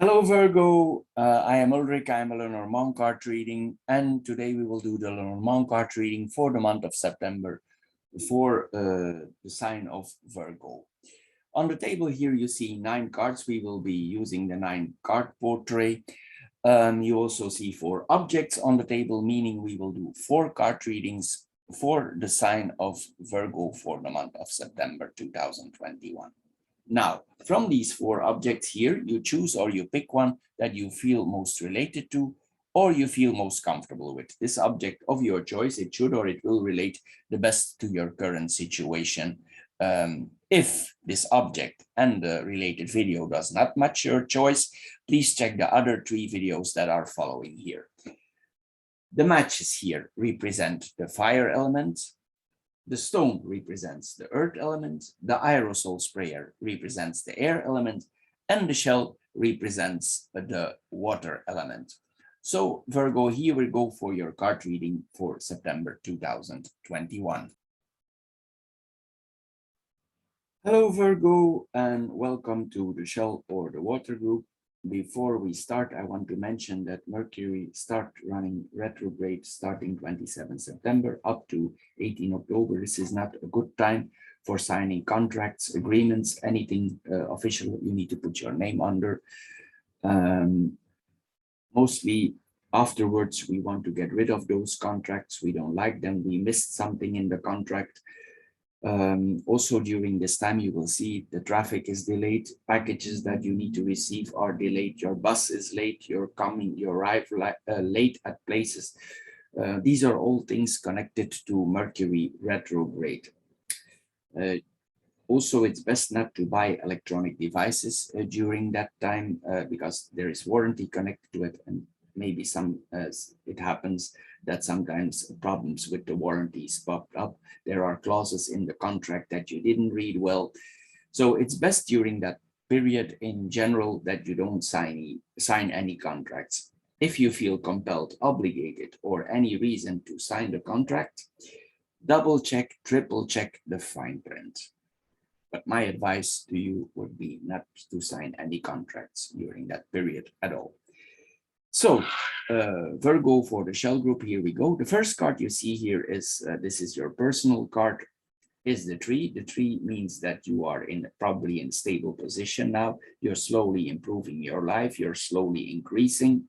Hello Virgo, I am Ulrich, I am a Lenormand card reading, and today we will do the Lenormand card reading for the month of September for the sign of Virgo. On the table here you see 9 cards. We will be using the 9 card portrait. You also see 4 objects on the table, meaning we will do 4 card readings for the sign of Virgo for the month of September 2021. Now, from these 4 objects here, you choose or you pick one that you feel most related to or you feel most comfortable with. This object of your choice, it should or it will relate the best to your current situation. If this object and the related video does not match your choice, please check the other 3 videos that are following here. The matches here represent the fire element, the stone represents the earth element, the aerosol sprayer represents the air element, and the shell represents the water element. So Virgo, here we go for your card reading for September 2021. Hello Virgo, and welcome to the shell or the water group. Before we start, I want to mention that Mercury start running retrograde starting 27 September up to 18 October. This is not a good time for signing contracts, agreements, anything official you need to put your name under. Mostly afterwards, we want to get rid of those contracts. We don't like them. We missed something in the contract. Also during this time, you will see the traffic is delayed, packages that you need to receive are delayed, your bus is late, you arrive late at places. These are all things connected to Mercury retrograde. Also, it's best not to buy electronic devices during that time because there is warranty connected to it, and maybe it happens that sometimes problems with the warranties popped up. There are clauses in the contract that you didn't read well. So it's best during that period in general that you don't sign any contracts. If you feel compelled, obligated, or any reason to sign the contract, double check, triple check the fine print. But my advice to you would be not to sign any contracts during that period at all. So Virgo for the shell group, here we go. The first card you see here is, this is your personal card, is the tree. The tree means that you are probably in stable position now. You're slowly improving your life. You're slowly increasing.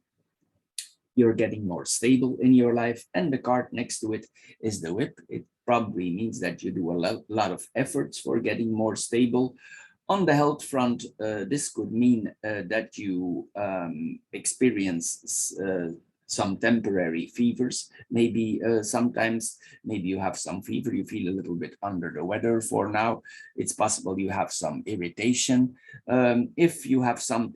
You're getting more stable in your life. And the card next to it is the whip. It probably means that you do a lot of efforts for getting more stable. On the health front, this could mean that you experience some temporary fevers. Maybe sometimes, maybe you have some fever, you feel a little bit under the weather for now. It's possible you have some irritation. If you have some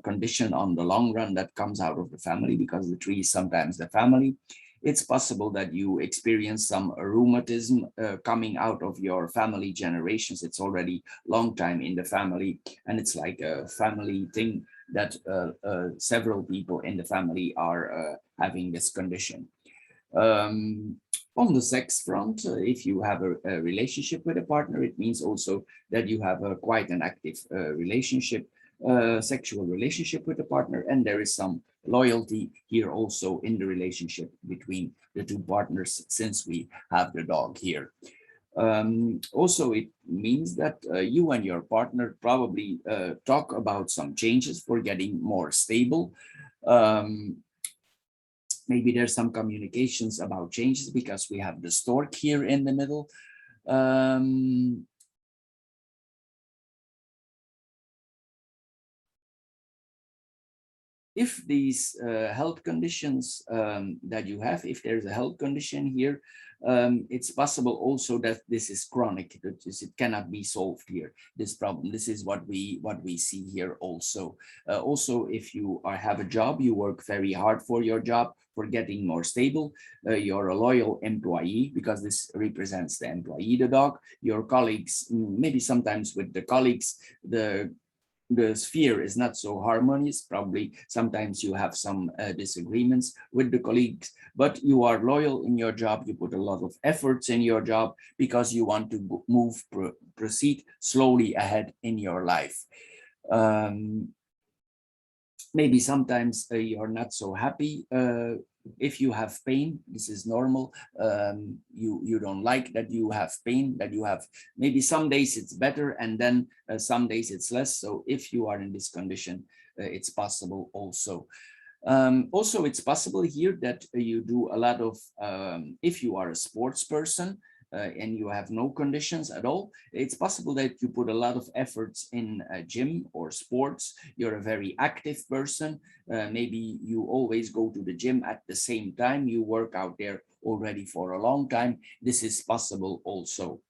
condition on the long run that comes out of the family, because the tree is sometimes the family, it's possible that you experience some rheumatism coming out of your family generations. It's already long time in the family, and it's like a family thing that several people in the family are having this condition. On the sex front, if you have a relationship with a partner, it means also that you have quite an active relationship, sexual relationship with a partner, and there is some loyalty here also in the relationship between the two partners, since we have the dog here. Also, it means that you and your partner probably talk about some changes for getting more stable. Maybe there's some communications about changes because we have the stork here in the middle. If these health conditions that you have, if there's a health condition here, it's possible also that this is chronic, that it cannot be solved here, this problem. This is what we see here also. Also, if you have a job, you work very hard for your job, for getting more stable, you're a loyal employee, because this represents the employee, the dog. Your colleagues, maybe sometimes with the colleagues, the sphere is not so harmonious. Probably sometimes you have some disagreements with the colleagues, but you are loyal in your job. You put a lot of efforts in your job because you want to proceed slowly ahead in your life. Maybe sometimes you're not so happy. If you have pain, this is normal. You don't like that you have pain, that you have, maybe some days it's better and then some days it's less. So if you are in this condition, it's possible also. Also, it's possible here that you do a lot of, if you are a sports person and you have no conditions at all, it's possible that you put a lot of efforts in a gym or sports. You're a very active person. Maybe you always go to the gym at the same time. You work out there already for a long time. This is possible also.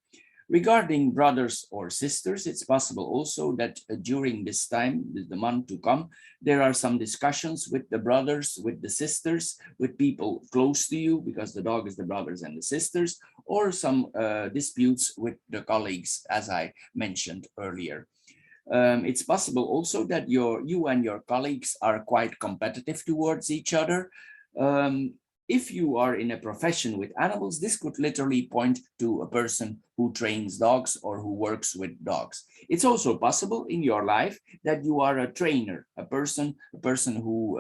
Regarding brothers or sisters, it's possible also that during this time, the month to come, there are some discussions with the brothers, with the sisters, with people close to you, because the dog is the brothers and the sisters, or some disputes with the colleagues, as I mentioned earlier. It's possible also that you and your colleagues are quite competitive towards each other. If you are in a profession with animals, this could literally point to a person who trains dogs or who works with dogs. It's also possible in your life that you are a trainer, a person who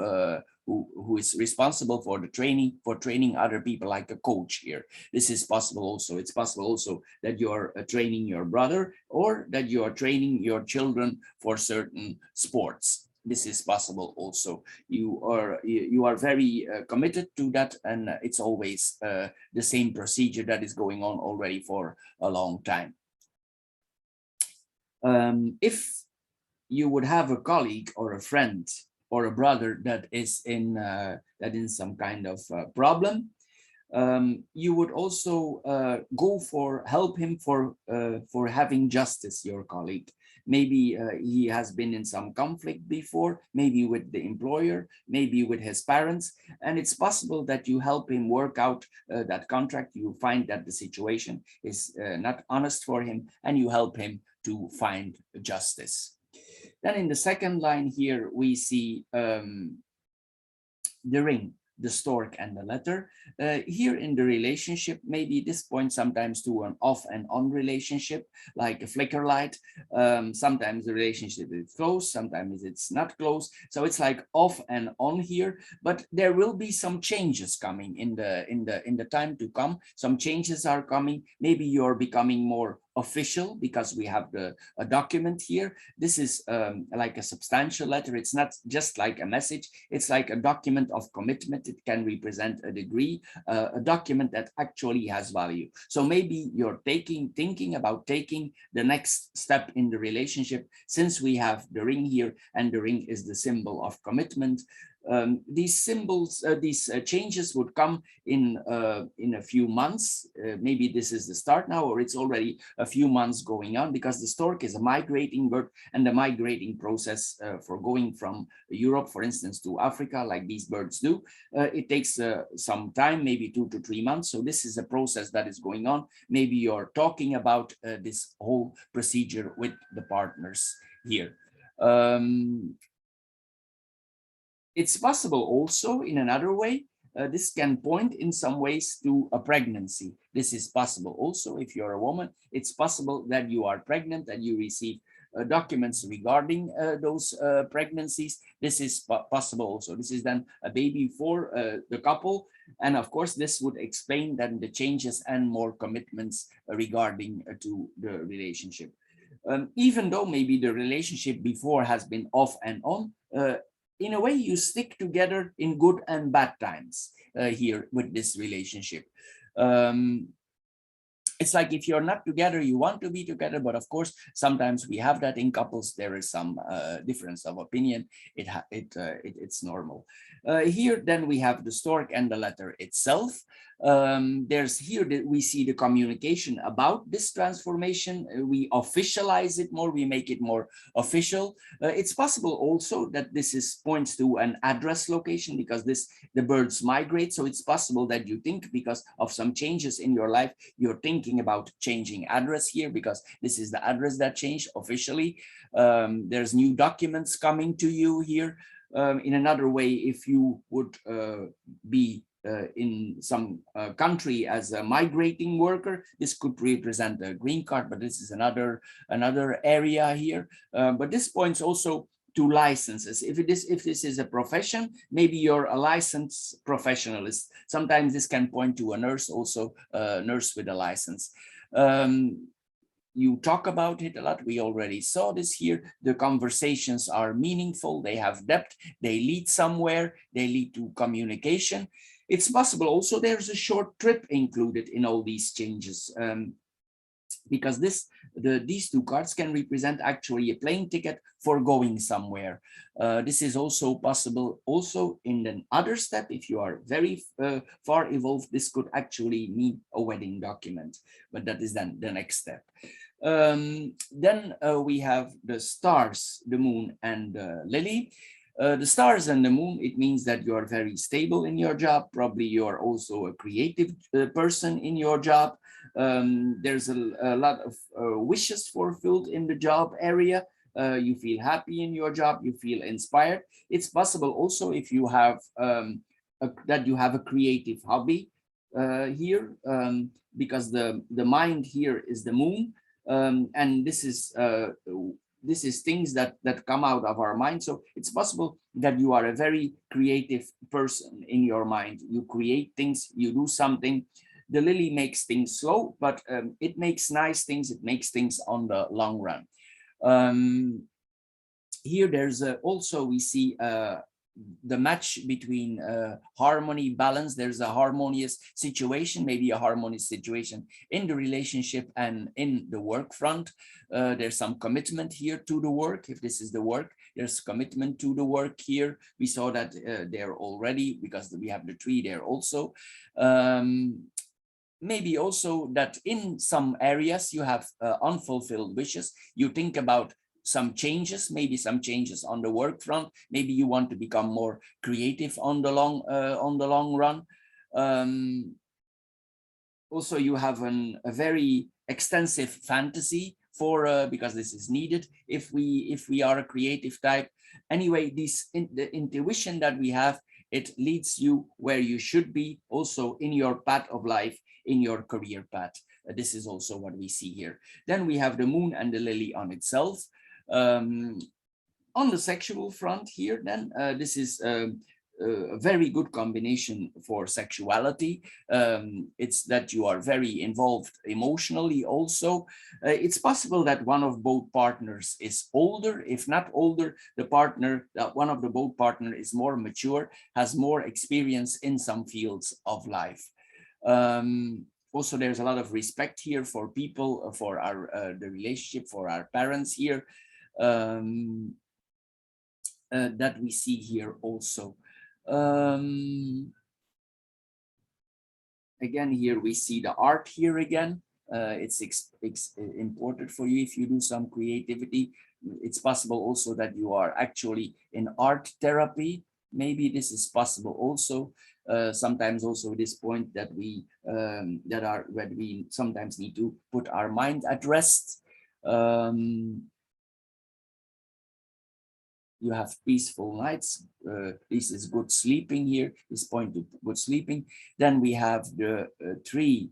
is responsible for the training, for training other people, like a coach here. This is possible also. It's possible also that you're training your brother, or that you are training your children for certain sports. This is possible also. You are very committed to that, and it's always the same procedure that is going on already for a long time. If you would have a colleague or a friend or a brother that is in some kind of problem, you would also go for help him for having justice, your colleague. Maybe he has been in some conflict before, maybe with the employer, maybe with his parents, and it's possible that you help him work out that contract. You find that the situation is not honest for him, and you help him to find justice. Then in the second line here, we see the ring, the stork, and the letter. Here in the relationship, maybe this points sometimes to an off and on relationship, like a flicker light. Sometimes the relationship is close, sometimes it's not close. So it's like off and on here, but there will be some changes coming in the time to come. Some changes are coming. Maybe you're becoming more official, because we have a document here. This is like a substantial letter. It's not just like a message. It's like a document of commitment. It can represent a degree, a document that actually has value. So maybe you're thinking about taking the next step in the relationship, since we have the ring here, and the ring is the symbol of commitment. These symbols, these changes would come in a few months. Maybe this is the start now, or it's already a few months going on, because the stork is a migrating bird, and the migrating process for going from Europe, for instance, to Africa, like these birds do, it takes some time, maybe 2 to 3 months. So this is a process that is going on. Maybe you're talking about this whole procedure with the partners here. It's possible also in another way. This can point in some ways to a pregnancy. This is possible also if you're a woman. It's possible that you are pregnant and you receive documents regarding those pregnancies. This is possible also. This is then a baby for the couple. And of course, this would explain then the changes and more commitments regarding to the relationship. Even though maybe the relationship before has been off and on, in a way, you stick together in good and bad times here with this relationship. It's like if you're not together, you want to be together, but of course, sometimes we have that in couples. There is some difference of opinion. It's normal. Here, then we have the stork and the letter itself. There's here that we see the communication about this transformation. We officialize it more. We make it more official. It's possible also that this is points to an address location, because the birds migrate. So it's possible that you think, because of some changes in your life, you're thinking about changing address here, because this is the address that changed officially. There's new documents coming to you here. In another way, if you would be in some country as a migrating worker, this could represent a green card, but this is another area here. But this points also to licenses. If this is a profession, maybe you're a licensed professionalist. Sometimes this can point to a nurse, also a nurse with a license. You talk about it a lot. We already saw this here. The conversations are meaningful. They have depth. They lead somewhere. They lead to communication. It's possible also there's a short trip included in all these changes. Because these two cards can represent actually a plane ticket for going somewhere. This is also possible also in an other step. If you are very far evolved, this could actually mean a wedding document, but that is then the next step. Then we have the stars, the moon, and Lily. The stars and the moon, it means that you are very stable in your job. Probably you are also a creative person in your job. There's a lot of wishes fulfilled in the job area. You feel happy in your job. You feel inspired. It's possible also if you have that you have a creative hobby here, because the mind here is the moon, and this is things that come out of our mind. So it's possible that you are a very creative person in your mind. You create things, you do something. The lily makes things slow, but it makes nice things. It makes things on the long run. Here there's also we see the match between harmony, balance. There's a harmonious situation, maybe a harmonious situation in the relationship and in the work front. There's some commitment here to the work. If this is the work, there's commitment to the work here. We saw that there already, because we have the tree there also. Maybe also that in some areas you have unfulfilled wishes. You think about some changes, maybe some changes on the work front. Maybe you want to become more creative on the long run. Also, you have a very extensive fantasy for because this is needed if we are a creative type. Anyway, the intuition that we have, it leads you where you should be, also in your path of life, in your career path. This is also what we see here. Then we have the moon and the lily on itself. On the sexual front here, then this is a very good combination for sexuality. It's that you are very involved emotionally also. It's possible that one of both partners is older. If not older, one of the both partner is more mature, has more experience in some fields of life. Also, there's a lot of respect here for people, for our the relationship, for our parents here, that we see here also. Again, here we see the art here again. It's important for you if you do some creativity. It's possible also that you are actually in art therapy. Maybe this is possible also. Sometimes also this point that we sometimes need to put our mind at rest. You have peaceful nights. This is good sleeping here. This point to good sleeping. Then we have the tree,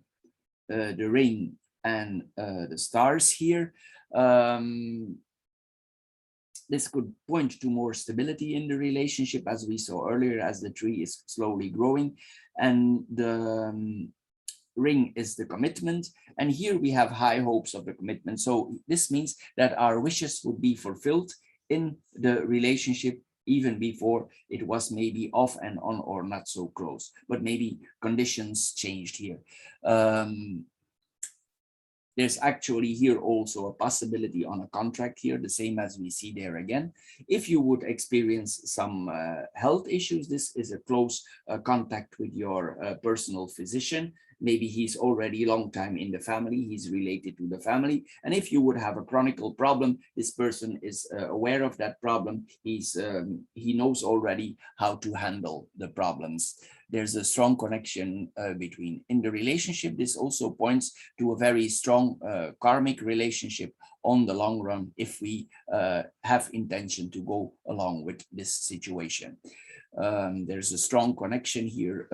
the ring, and the stars here. This could point to more stability in the relationship, as we saw earlier, as the tree is slowly growing, and the ring is the commitment. And here we have high hopes of the commitment. So this means that our wishes would be fulfilled in the relationship even before it was maybe off and on or not so close, but maybe conditions changed here. There's actually here also a possibility on a contract here, the same as we see there again. If you would experience some health issues, this is a close contact with your personal physician. Maybe he's already a long time in the family, he's related to the family. And if you would have a chronic problem, this person is aware of that problem. He knows already how to handle the problems. There's a strong connection between in the relationship. This also points to a very strong karmic relationship on the long run if we have intention to go along with this situation. There's a strong connection here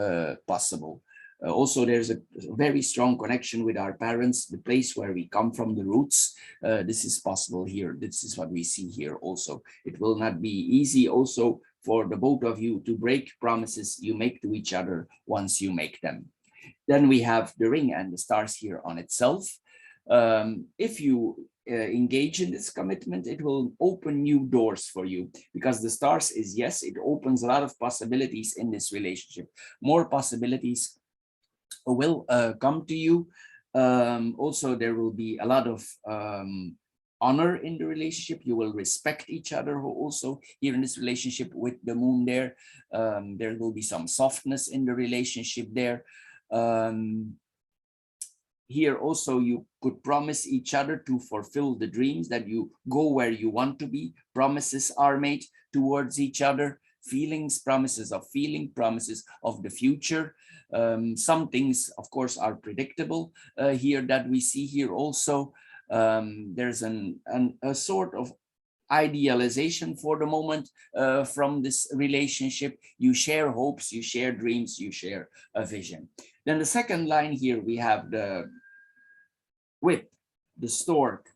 possible. Also, there's a very strong connection with our parents, the place where we come from, the roots. This is possible here. This is what we see here also. It will not be easy also for the both of you to break promises you make to each other once you make them. Then we have the ring and the stars here on itself. If you engage in this commitment, it will open new doors for you, because the stars is, yes, it opens a lot of possibilities in this relationship. More possibilities will come to you. Also, there will be a lot of honor in the relationship. You will respect each other also here in this relationship with the moon there. There will be some softness in the relationship there. Here also you could promise each other to fulfill the dreams, that you go where you want to be. Promises are made towards each other. Feelings, promises of feeling, promises of the future. Some things, of course, are predictable here that we see here also. There's a sort of idealization for the moment from this relationship. You share hopes, you share dreams, you share a vision. Then the second line here, we have the whip, the stork,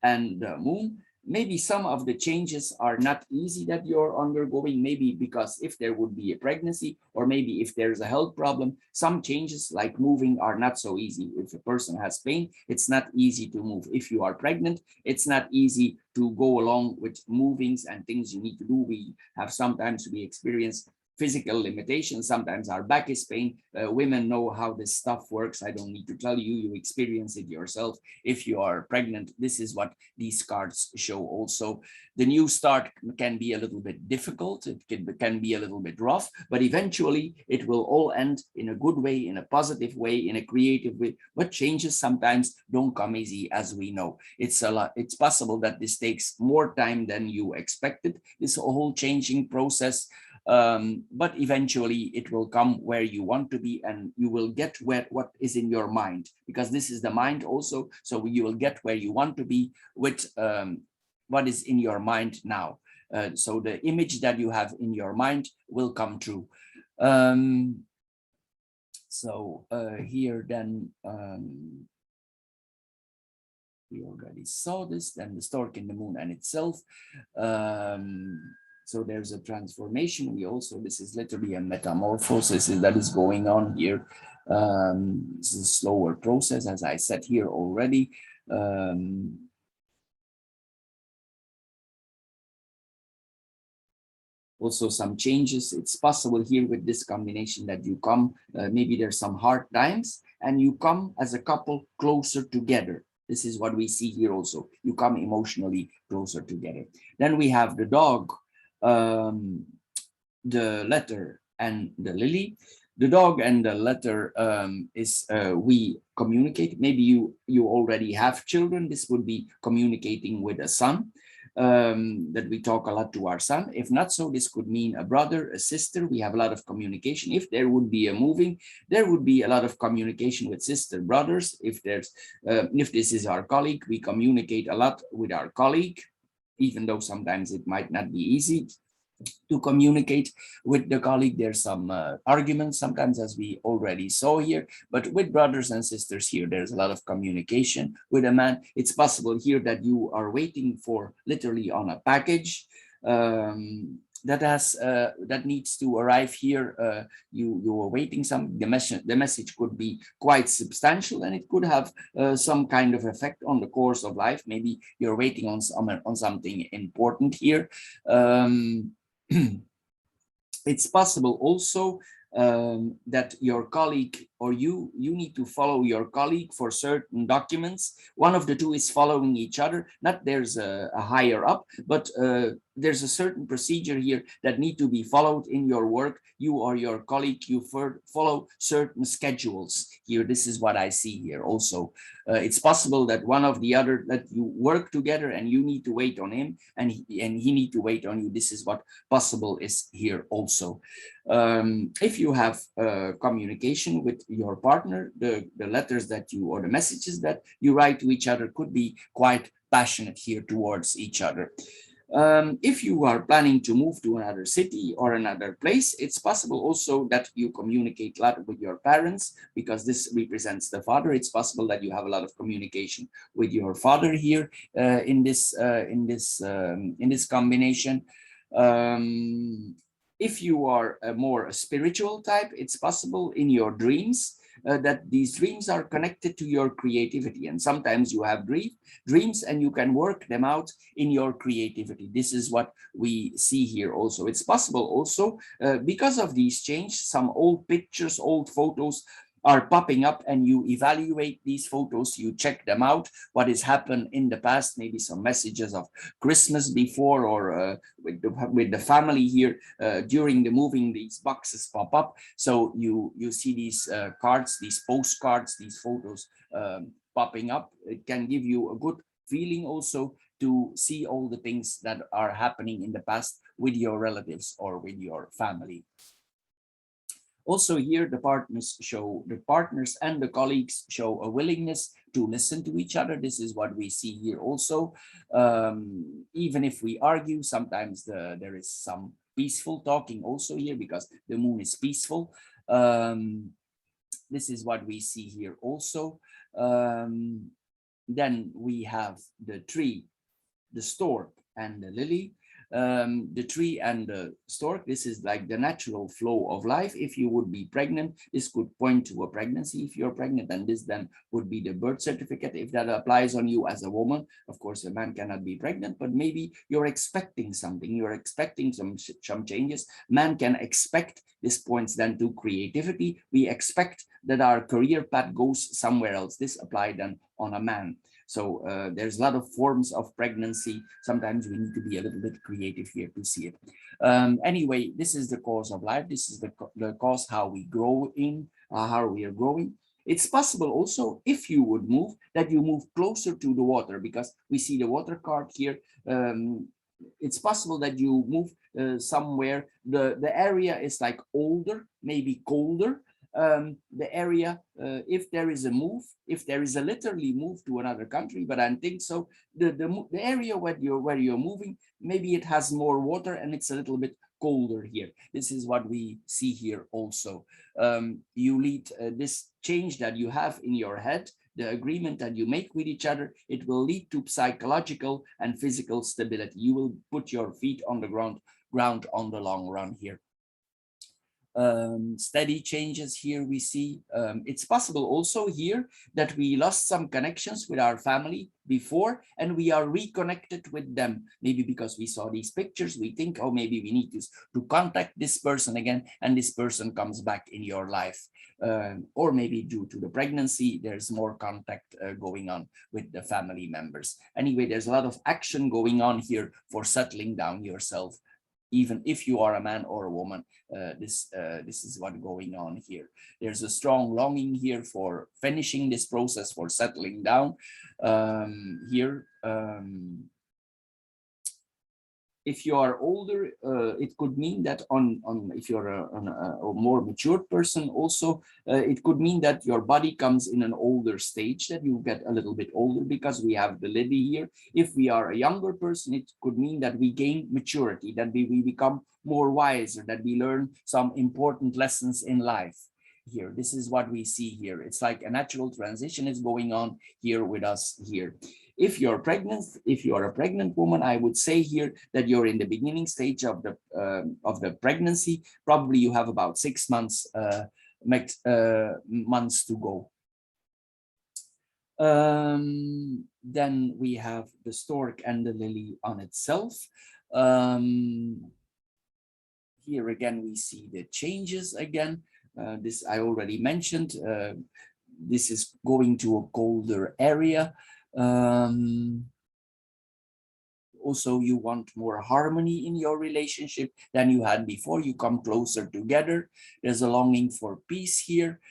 and the moon. Maybe some of the changes are not easy that you're undergoing, maybe because if there would be a pregnancy, or maybe if there's a health problem, some changes like moving are not so easy. If a person has pain, it's not easy to move. If you are pregnant, it's not easy to go along with movings and things you need to do. We have sometimes we experience physical limitations. Sometimes our back is pain. Women know how this stuff works. I don't need to tell you, you experience it yourself. If you are pregnant, this is what these cards show also. The new start can be a little bit difficult. It can be a little bit rough, but eventually it will all end in a good way, in a positive way, in a creative way. But changes sometimes don't come easy, as we know. It's possible that this takes more time than you expected, this whole changing process. But eventually it will come where you want to be, and you will get what is in your mind, because this is the mind also. So you will get where you want to be with what is in your mind now. So the image that you have in your mind will come true. Here then, we already saw this, then the stork in the moon and itself. So there's a transformation. This is literally a metamorphosis that is going on here. It's a slower process, as I said here already. Also some changes. It's possible here with this combination that you come, maybe there's some hard times, and you come as a couple closer together. This is what we see here also. You come emotionally closer together. Then we have the dog, the letter, and the lily. The dog and the letter is we communicate. Maybe you already have children. This would be communicating with a son, that we talk a lot to our son. If not so, this could mean a brother, a sister. We have a lot of communication. If there would be a moving, there would be a lot of communication with sister, brothers. If this is our colleague, we communicate a lot with our colleague, even though sometimes it might not be easy to communicate with the colleague. There's some arguments sometimes, as we already saw here, but with brothers and sisters here, there's a lot of communication. With a man, it's possible here that you are waiting for literally on a package that needs to arrive here. You are waiting some. The message could be quite substantial, and it could have some kind of effect on the course of life. Maybe you're waiting on something important here. It's possible also that your colleague or you need to follow your colleague for certain documents. One of the two is following each other. Not there's a higher up, but there's a certain procedure here that need to be followed in your work. You or your colleague, you follow certain schedules here. This is what I see here also. It's possible that one of the other, that you work together and you need to wait on him, and he need to wait on you. This is what possible is here also. If you have communication with your partner, the letters that you, or the messages that you write to each other, could be quite passionate here towards each other. If you are planning to move to another city or another place, it's possible also that you communicate a lot with your parents, because this represents the father. It's possible that you have a lot of communication with your father here in this combination. If you are a more spiritual type, it's possible in your dreams that these dreams are connected to your creativity, and sometimes you have dreams and you can work them out in your creativity. This is what we see here also. It's possible also because of these change, some old pictures, old photos are popping up, and you evaluate these photos, you check them out, what has happened in the past, maybe some messages of Christmas before, or with the family here during the moving, these boxes pop up. So you see these cards, these postcards, these photos popping up. It can give you a good feeling also to see all the things that are happening in the past with your relatives or with your family. Also here, the partners and the colleagues show a willingness to listen to each other. This is what we see here also. Even if we argue, sometimes there is some peaceful talking also here, because the moon is peaceful. This is what we see here also. Then we have the tree, the stork, and the lily. The tree and the stork, this is like the natural flow of life. If you would be pregnant, this could point to a pregnancy if you're pregnant, and this then would be the birth certificate. If that applies on you as a woman, of course a man cannot be pregnant, but maybe you're expecting something, you're expecting some changes. Man can expect. This points then to creativity. We expect that our career path goes somewhere else. This applied then on a man. So there's a lot of forms of pregnancy. Sometimes we need to be a little bit creative here to see it. Anyway, this is the course of life. This is the course how we grow in, how we are growing. It's possible also, if you would move, that you move closer to the water, because we see the water card here. It's possible that you move somewhere. The area is like older, maybe colder. The area, if there is a move, if there is a literally move to another country, but I don't think so. The area where you're moving, maybe it has more water and it's a little bit colder here. This is what we see here also. You lead this change that you have in your head, the agreement that you make with each other, it will lead to psychological and physical stability. You will put your feet on the ground on the long run here. Steady changes here we see. It's possible also here that we lost some connections with our family before, and we are reconnected with them. Maybe because we saw these pictures, we think, oh, maybe we need to contact this person again, and this person comes back in your life. Or maybe due to the pregnancy, there's more contact going on with the family members. Anyway, there's a lot of action going on here for settling down yourself. Even if you are a man or a woman, this is what's going on here. There's a strong longing here for finishing this process, for settling down here. If you are older, it could mean that if you're a more mature person also, it could mean that your body comes in an older stage, that you get a little bit older, because we have the lily here. If we are a younger person, it could mean that we gain maturity, that we become more wiser, that we learn some important lessons in life. Here, this is what we see here. It's like a natural transition is going on here with us here. If you're pregnant, if you are a pregnant woman, I would say here that you're in the beginning stage of the pregnancy. Probably you have about 6 months months to go. Then we have the stork and the lily on itself. Here again, we see the changes again. This I already mentioned. This is going to a colder area. Also, you want more harmony in your relationship than you had before. You come closer together. There's a longing for peace here.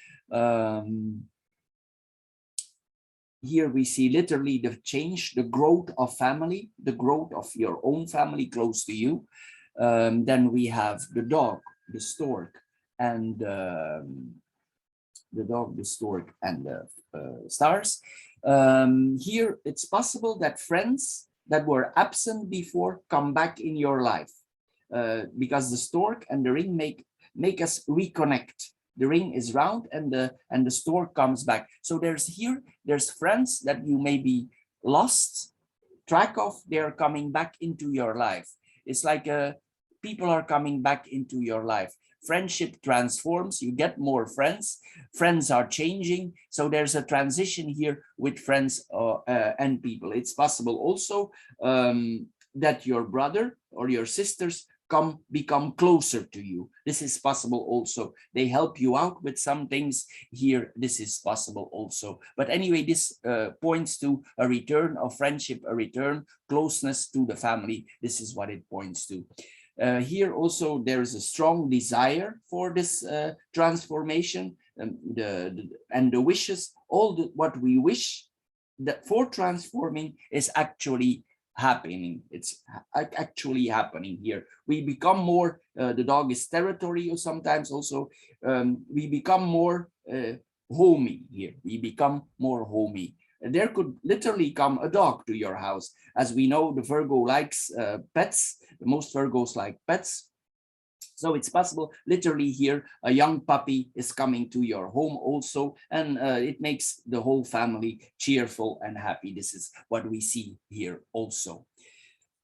Here we see literally the change, the growth of family, the growth of your own family close to you. Then we have the dog, the stork, and the dog, the stork, and the stars. Here it's possible that friends that were absent before come back in your life, because the stork and the ring make us reconnect. The ring is round and the stork comes back. So there's friends that you may be lost track of. They're coming back into your life. It's like people are coming back into your life. Friendship transforms, you get more friends, friends are changing. So there's a transition here with friends and people. It's possible also that your brother or your sisters become closer to you. This is possible also. They help you out with some things here. This is possible also. But anyway, this points to a return of friendship, a return closeness to the family. This is what it points to. Here also there is a strong desire for this transformation, and the wishes, what we wish that for transforming is actually happening. It's actually happening here. We become more, the dog is territory, or sometimes also we become more homey here. We become more homey. There could literally come a dog to your house. As we know, the Virgo likes pets. Most Virgos like pets. So it's possible, literally here, a young puppy is coming to your home also, and it makes the whole family cheerful and happy. This is what we see here also.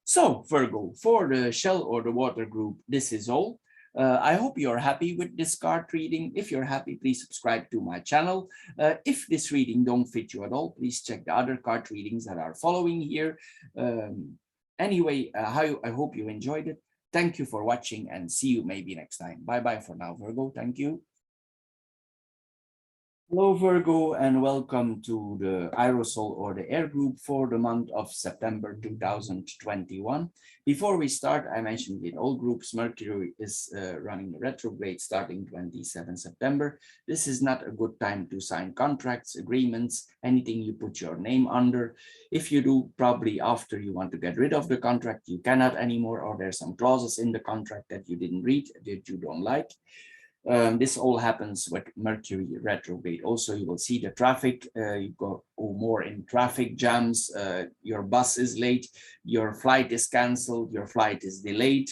So Virgo, for the shell or the water group, this is all. I hope you're happy with this card reading. If you're happy, please subscribe to my channel. If this reading don't fit you at all, please check the other card readings that are following here. Anyway, I hope you enjoyed it. Thank you for watching and see you maybe next time. Bye-bye for now, Virgo. Thank you. Hello, Virgo, and welcome to the Aerosol or the air group for the month of September 2021. Before we start, I mentioned in all groups, Mercury is running retrograde starting 27 September. This is not a good time to sign contracts, agreements, anything you put your name under. If you do, probably after you want to get rid of the contract, you cannot anymore, or there's some clauses in the contract that you didn't read, that you don't like. This all happens with Mercury retrograde. Also, you will see the traffic. You go more in traffic jams. Your bus is late. Your flight is canceled. Your flight is delayed.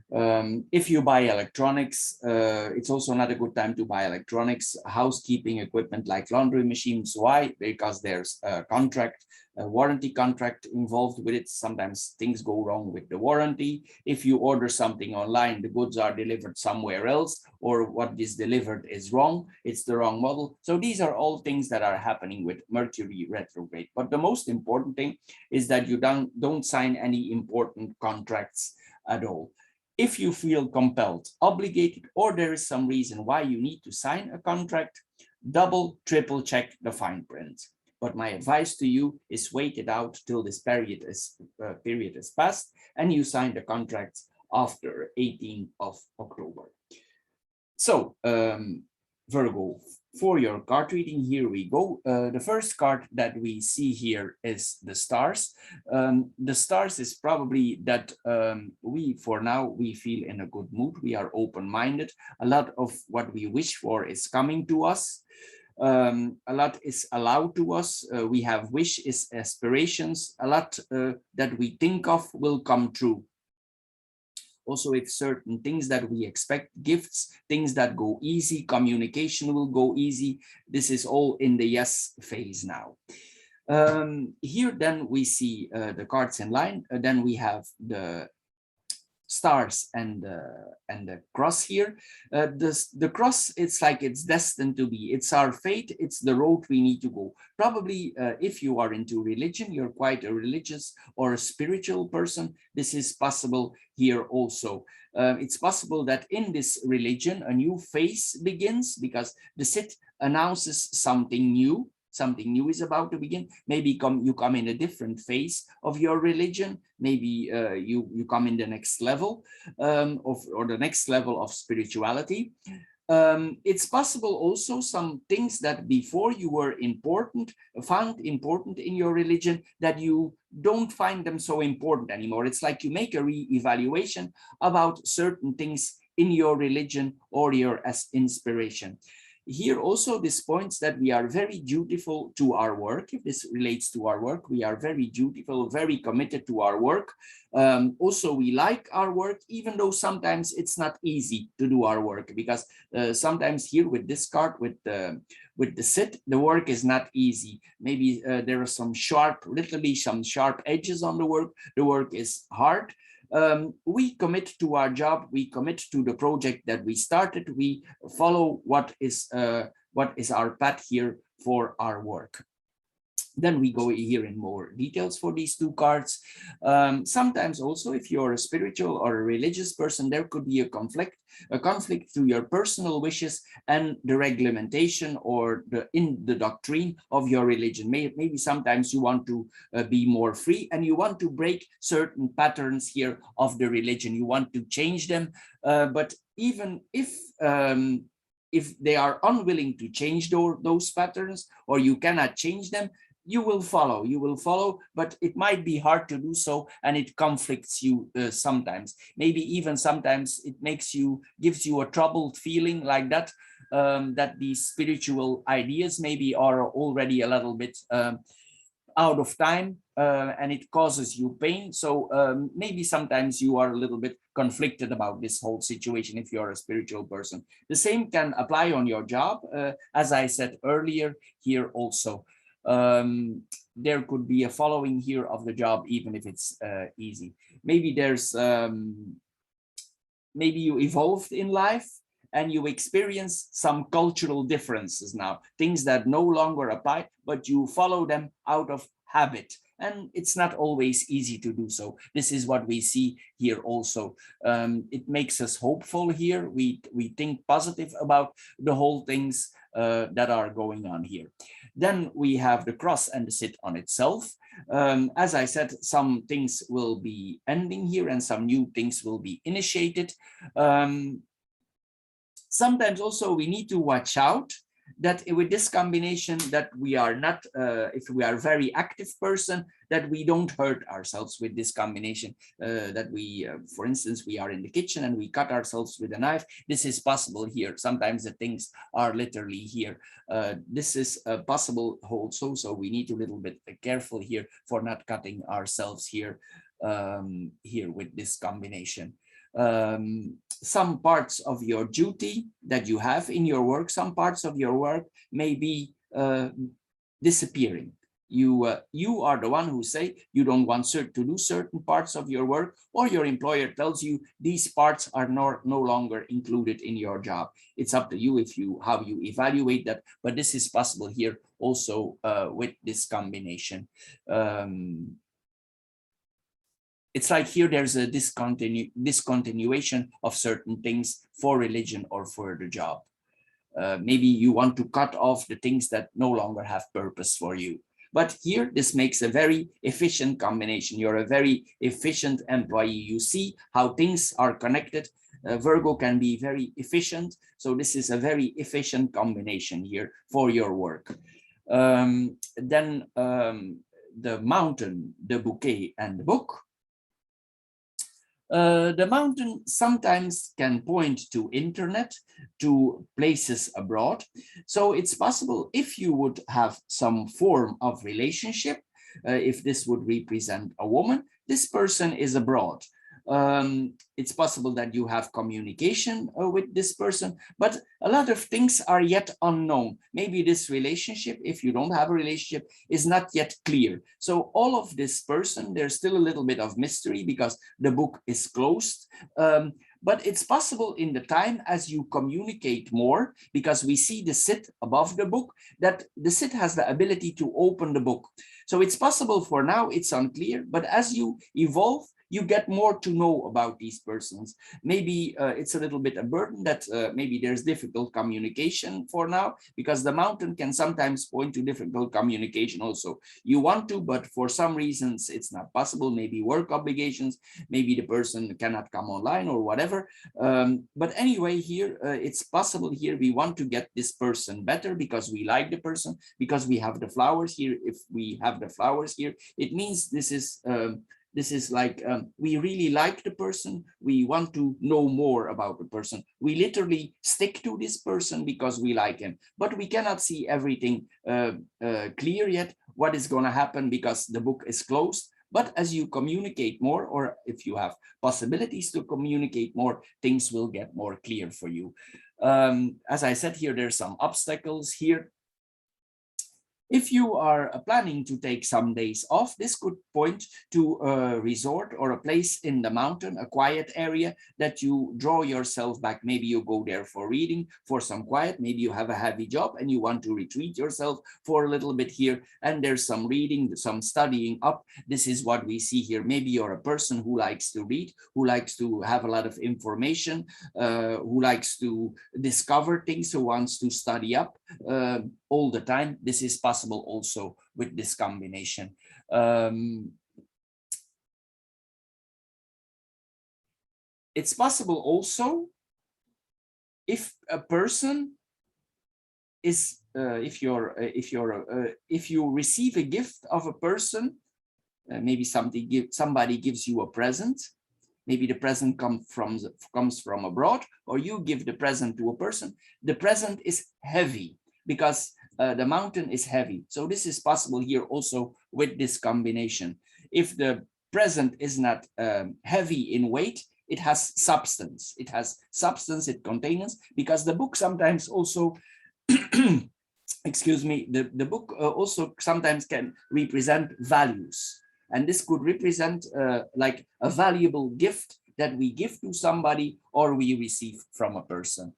If you buy electronics, it's also not a good time to buy electronics, housekeeping equipment like laundry machines. Why? Because there's a contract, a warranty contract involved with it. Sometimes things go wrong with the warranty. If you order something online, the goods are delivered somewhere else, or what is delivered is wrong. It's the wrong model. So these are all things that are happening with Mercury retrograde. But the most important thing is that you don't sign any important contracts at all. If you feel compelled, obligated, or there is some reason why you need to sign a contract, double, triple check the fine print. But my advice to you is wait it out till this period is passed and you sign the contracts after 18th of October. So Virgo, for your card reading, here we go. The first card that we see here is the stars. The stars is probably that for now, we feel in a good mood. We are open-minded. A lot of what we wish for is coming to us. A lot is allowed to us. We have wishes, aspirations. A lot that we think of will come true. Also, if certain things that we expect, gifts, things that go easy, communication will go easy. This is all in the yes phase now. Here then we see the cards in line. Then we have the stars and the cross here. The cross, it's like it's destined to be. It's our fate. It's the road we need to go. Probably if you are into religion, you're quite a religious or a spiritual person. This is possible here also. It's possible that in this religion, a new phase begins because the Sith announces something new. Something new is about to begin. Maybe you come in a different phase of your religion. Maybe you come in the next level or the next level of spirituality. It's possible also some things that before you were found important in your religion, that you don't find them so important anymore. It's like you make a re-evaluation about certain things in your religion or your inspiration. Here also this points that we are very dutiful to our work. If this relates to our work, we are very dutiful, very committed to our work. Also, we like our work, even though sometimes it's not easy to do our work, because sometimes here with this card, with the sit, the work is not easy. Maybe there are some some sharp edges on the work. The work is hard. We commit to our job, we commit to the project that we started, we follow what is our path here for our work. Then we go here in more details for these two cards. Sometimes also, if you're a spiritual or a religious person, there could be a conflict to your personal wishes and the reglementation or in the doctrine of your religion. Maybe sometimes you want to be more free and you want to break certain patterns here of the religion. You want to change them, but even if they are unwilling to change those patterns, or you cannot change them, you will follow, but it might be hard to do so, and it conflicts you sometimes. Maybe even sometimes it gives you a troubled feeling like that, that these spiritual ideas maybe are already a little bit out of time, and it causes you pain. So maybe sometimes you are a little bit conflicted about this whole situation if you're a spiritual person. The same can apply on your job, as I said earlier here also. There could be a following here of the job, even if it's easy. Maybe there's maybe you evolved in life and you experience some cultural differences now, things that no longer apply, but you follow them out of habit. And it's not always easy to do so. This is what we see here also. It makes us hopeful here. We think positive about the whole things that are going on here. Then we have the cross and the sit on itself. As I said, some things will be ending here and some new things will be initiated. Sometimes also we need to watch out that with this combination that we are not, if we are a very active person, that we don't hurt ourselves with this combination, that we, for instance, we are in the kitchen and we cut ourselves with a knife. This is possible here. Sometimes the things are literally here. This is possible also, so we need to be a little bit careful here for not cutting ourselves here, here with this combination. Some parts of your duty that you have in your work, some parts of your work may be disappearing. You are the one who say you don't want to do certain parts of your work, or your employer tells you these parts are no longer included in your job. It's up to you how you evaluate that, but this is possible here also with this combination. It's like here there's a discontinuation of certain things for religion or for the job. Maybe you want to cut off the things that no longer have purpose for you. But here, this makes a very efficient combination. You're a very efficient employee. You see how things are connected. Virgo can be very efficient. So this is a very efficient combination here for your work. Then the mountain, the bouquet, and the book. The mountain sometimes can point to internet, to places abroad. So it's possible if you would have some form of relationship, if this would represent a woman, this person is abroad. It's possible that you have communication with this person, but a lot of things are yet unknown. Maybe this relationship, if you don't have a relationship, is not yet clear. So all of this person, there's still a little bit of mystery because the book is closed. But it's possible in the time as you communicate more, because we see the sit above the book, that the sit has the ability to open the book. So it's possible for now, it's unclear, but as you evolve, you get more to know about these persons. Maybe it's a little bit a burden that maybe there's difficult communication for now, because the mountain can sometimes point to difficult communication also. You want to, but for some reasons it's not possible, maybe work obligations, maybe the person cannot come online or whatever. But anyway, here it's possible here we want to get this person better because we like the person, because we have the flowers here. If we have the flowers here, it means this is This is like, we really like the person. We want to know more about the person. We literally stick to this person because we like him, but we cannot see everything clear yet, what is going to happen, because the book is closed. But as you communicate more, or if you have possibilities to communicate more, things will get more clear for you. As I said here, there's some obstacles here. If you are planning to take some days off, this could point to a resort or a place in the mountain, a quiet area that you draw yourself back. Maybe you go there for reading, for some quiet. Maybe you have a heavy job and you want to retreat yourself for a little bit here. And there's some reading, some studying up. This is what we see here. Maybe you're a person who likes to read, who likes to have a lot of information, who likes to discover things, who wants to study up all the time. This is possible also with this combination. It's possible also if a person is if you receive a gift of a person, maybe somebody gives you a present. Maybe the present comes from abroad, or you give the present to a person. The present is heavy because the mountain is heavy. So this is possible here also with this combination. If the present is not heavy in weight, it has substance. It has substance, it contains, because the book sometimes also, excuse me, the book also sometimes can represent values. And this could represent like a valuable gift that we give to somebody or we receive from a person.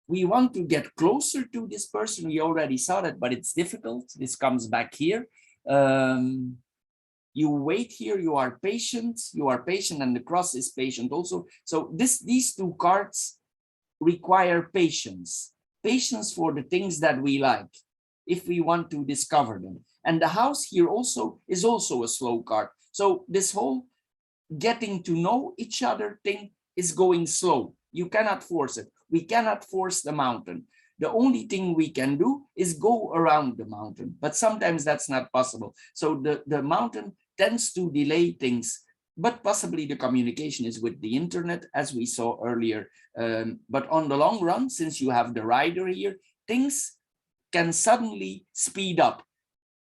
We want to get closer to this person. We already saw that, but it's difficult. This comes back here. You wait here, you are patient, and the cross is patient also. So these two cards require patience for the things that we like, if we want to discover them. And the house here also is also a slow card. So this whole getting to know each other thing is going slow. You cannot force it. We cannot force the mountain. The only thing we can do is go around the mountain, but sometimes that's not possible. So the mountain tends to delay things, but possibly the communication is with the internet, as we saw earlier. But on the long run, since you have the rider here, things can suddenly speed up.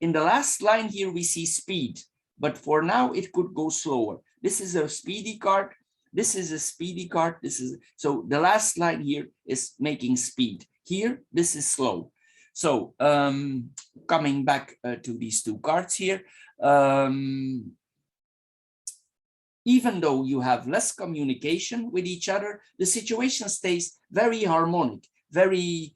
In the last line here, we see speed, but for now it could go slower. This is a speedy card. This is a speedy card. So the last line here is making speed. Here, this is slow. So coming back to these two cards here, even though you have less communication with each other, the situation stays very harmonic, very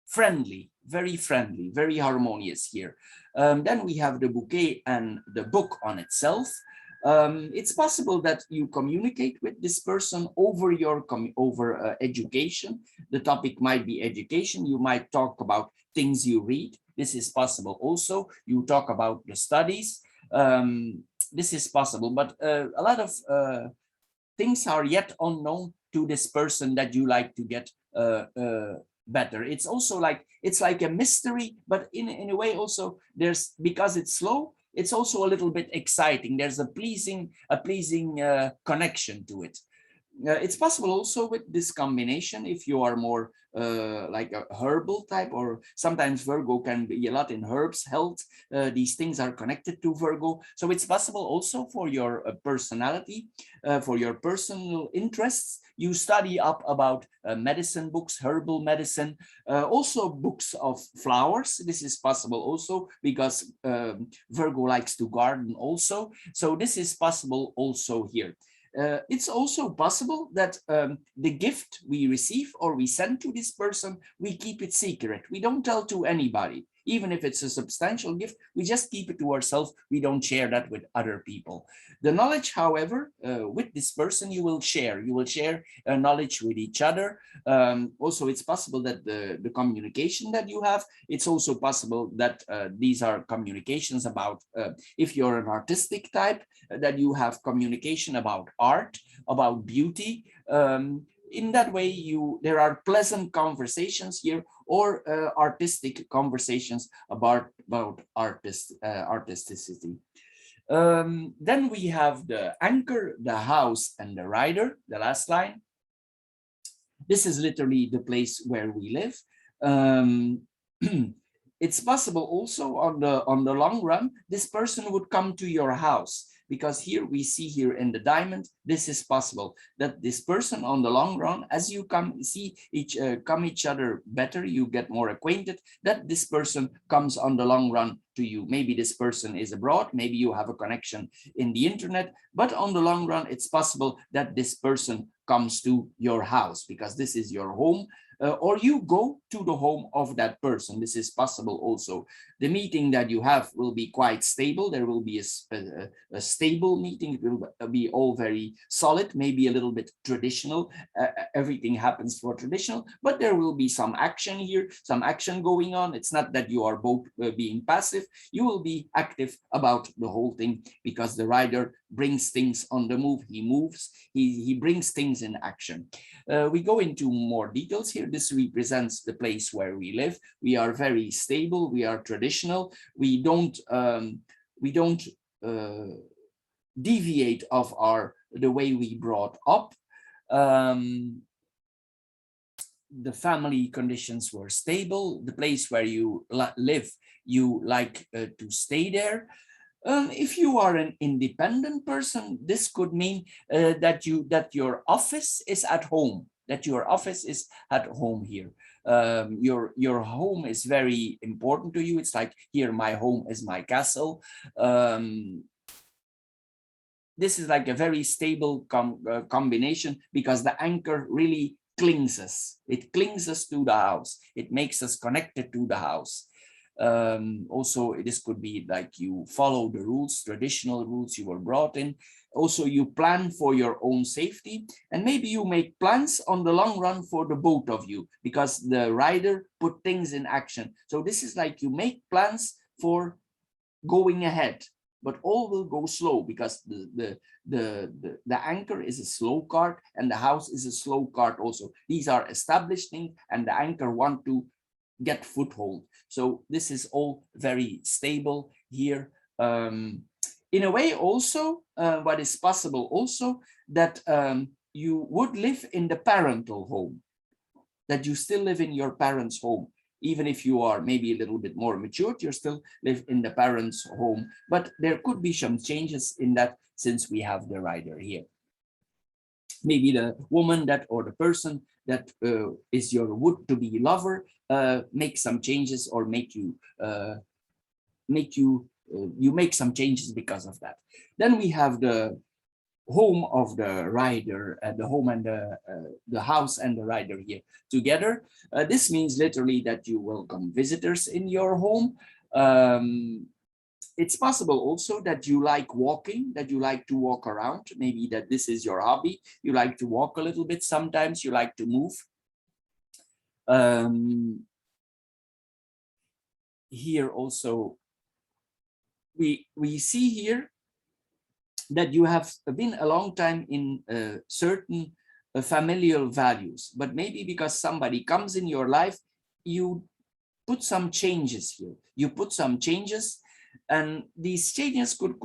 friendly, very harmonious here. Then we have the bouquet and the book on itself. It's possible that you communicate with this person over education. The topic might be education. You might talk about things you read. This is possible also. You talk about the studies. This is possible, but a lot of things are yet unknown to this person that you like to get better. It's also like, it's like a mystery, but in a way also there's, because it's slow, it's also a little bit exciting. There's a pleasing connection to it. It's possible also with this combination, if you are more like a herbal type, or sometimes Virgo can be a lot in herbs, health. These things are connected to Virgo. So it's possible also for your personality, for your personal interests. You study up about medicine books, herbal medicine, also books of flowers. This is possible also because Virgo likes to garden also. So this is possible also here. It's also possible that the gift we receive or we send to this person, we keep it secret. We don't tell to anybody. Even if it's a substantial gift, we just keep it to ourselves. We don't share that with other people. The knowledge, however, with this person, you will share. You will share knowledge with each other. Also, it's possible that the communication that you have, it's also possible that these are communications about, if you're an artistic type, that you have communication about art, about beauty. In that way, there are pleasant conversations here, or artistic conversations about about artisticity. Then we have the anchor, the house, and the rider, the last line. This is literally the place where we live. It's possible also on the long run, this person would come to your house, because here we see here in the diamond, this is possible that this person on the long run, as you come each other better, you get more acquainted, that this person comes on the long run to you. Maybe this person is abroad, maybe you have a connection in the internet, but on the long run, it's possible that this person comes to your house because this is your home, or you go to the home of that person. This is possible also. The meeting that you have will be quite stable. There will be a stable meeting. It will be all very solid, maybe a little bit traditional. Everything happens for traditional, but there will be some action here, some action going on. It's not that you are both being passive. You will be active about the whole thing, because the rider brings things on the move. He moves, he brings things in action. We go into more details here. This represents the place where we live. We are very stable. We are traditional. We don't deviate of the way we brought up. The family conditions were stable. The place where you live, you like to stay there. If you are an independent person, this could mean that your office is at home, that your office is at home here. Your home is very important to you. It's like, here, my home is my castle. This is like a very stable combination, because the anchor really clings us. It clings us to the house. It makes us connected to the house. Also, this could be like you follow the rules, traditional rules you were brought in. Also, you plan for your own safety, and maybe you make plans on the long run for the both of you, because the rider put things in action. So this is like you make plans for going ahead, but all will go slow, because the anchor is a slow card, and the house is a slow card also. These are established things, and the anchor want to get foothold. So this is all very stable here. In a way also, what is possible also, that you would live in the parental home, that you still live in your parents' home. Even if you are maybe a little bit more matured, you still live in the parents' home. But there could be some changes in that, since we have the rider here. Maybe the woman that, or the person that is your would-to-be lover, make some changes, or you make some changes because of that. Then we have the home of the rider, the home and the house and the rider here together. This means literally that you welcome visitors in your home. It's possible also that you like walking, that you like to walk around. Maybe that this is your hobby. You like to walk a little bit. Sometimes you like to move. Here also, we see here that you have been a long time in certain familial values, but maybe because somebody comes in your life, you put some changes here. You put some changes, and these changes could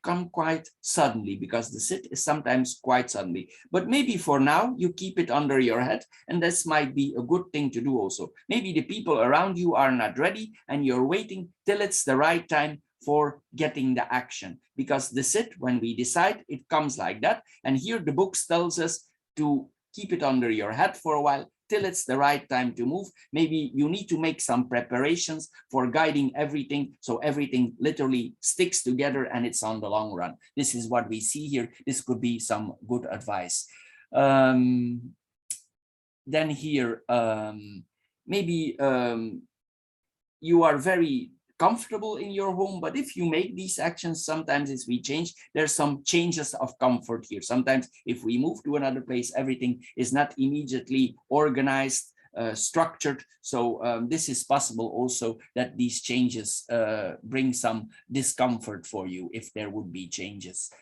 come quite suddenly, because the sit is sometimes quite suddenly. But maybe for now, you keep it under your head, and this might be a good thing to do also. Maybe the people around you are not ready, and you're waiting till it's the right time for getting the action, because the sit, when we decide, it comes like that. And here the book tells us to keep it under your head for a while till it's the right time to move. Maybe you need to make some preparations for guiding everything, so everything literally sticks together and it's on the long run. This is what we see here. This could be some good advice. Then here, maybe you are very comfortable in your home, but if you make these actions, sometimes as we change, there's some changes of comfort here. Sometimes if we move to another place, everything is not immediately organized, structured. So this is possible also, that these changes bring some discomfort for you if there would be changes.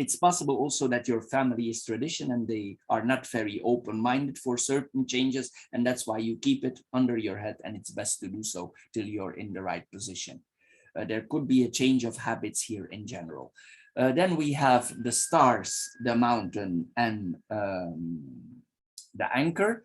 It's possible also that your family is tradition and they are not very open-minded for certain changes, and that's why you keep it under your head, and it's best to do so till you're in the right position. There could be a change of habits here in general. Then we have the stars, the mountain, and the anchor.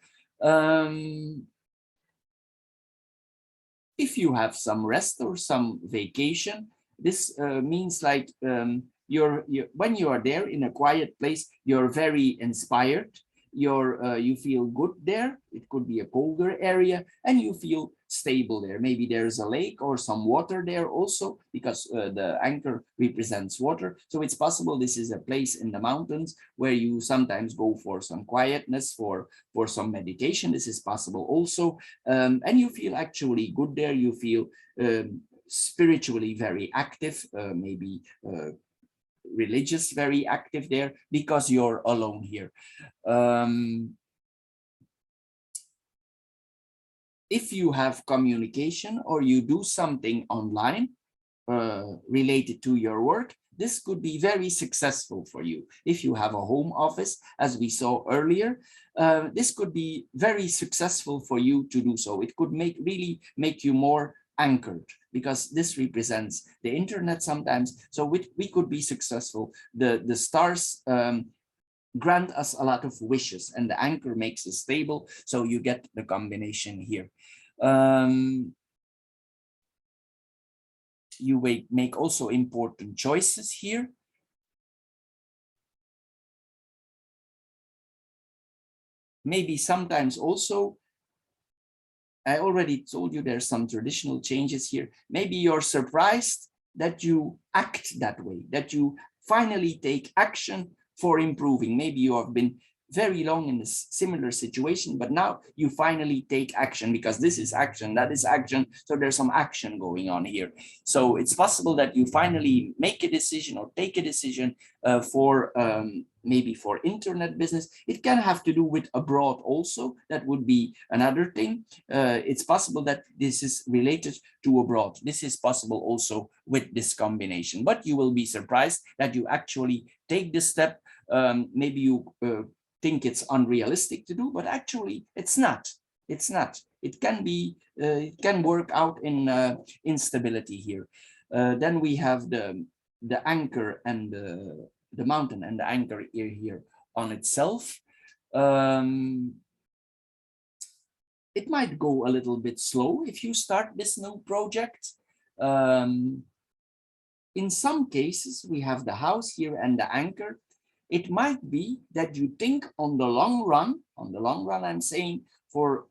If you have some rest or some vacation, this means like when you are there in a quiet place, you're very inspired. You feel good there. It could be a colder area, and you feel stable there. Maybe there's a lake or some water there also, because the anchor represents water. So it's possible this is a place in the mountains where you sometimes go for some quietness, for some meditation. This is possible also, and you feel actually good there. You feel spiritually very active, maybe religious very active there, because you're alone here. If you have communication or you do something online related to your work, this could be very successful for you. If you have a home office, as we saw earlier, this could be very successful for you to do so. It could really make you more anchored, because this represents the internet sometimes. So we could be successful. The stars grant us a lot of wishes, and the anchor makes us stable. So you get the combination here. You make also important choices here. Maybe sometimes also, I already told you there's some traditional changes here. Maybe you're surprised that you act that way, that you finally take action for improving. Maybe you have been very long in a similar situation, but now you finally take action, because this is action, that is action. So there's some action going on here. So it's possible that you finally make a decision or take a decision for maybe for internet business. It can have to do with abroad also. That would be another thing. It's possible that this is related to abroad. This is possible also with this combination, but you will be surprised that you actually take this step. Maybe you think it's unrealistic to do, but actually it's not. It's not. It can be. It can work out in instability here. Then we have the anchor and the mountain and the anchor here on itself. It might go a little bit slow if you start this new project. In some cases, we have the house here and the anchor. It might be that you think on the long run, I'm saying, for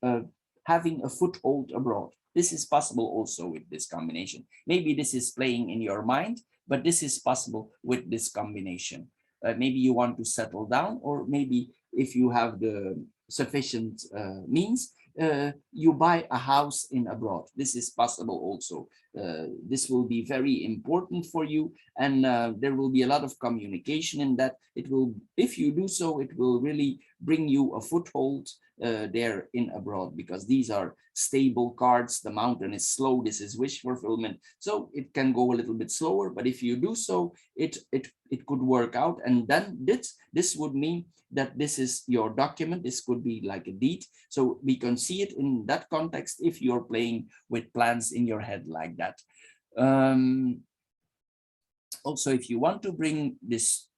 having a foothold abroad. This is possible also with this combination. Maybe this is playing in your mind, but this is possible with this combination. Maybe you want to settle down, or maybe if you have the sufficient means, you buy a house in abroad. This is possible also. This will be very important for you, and there will be a lot of communication in that. It will, if you do so, it will really bring you a foothold there in abroad, because these are stable cards. The mountain is slow. This is wish fulfillment, so it can go a little bit slower, but if you do so, it could work out. And then this would mean that this is your document. This could be like a deed, so we can see it in that context if you're playing with plans in your head like that. Also, if you want to bring this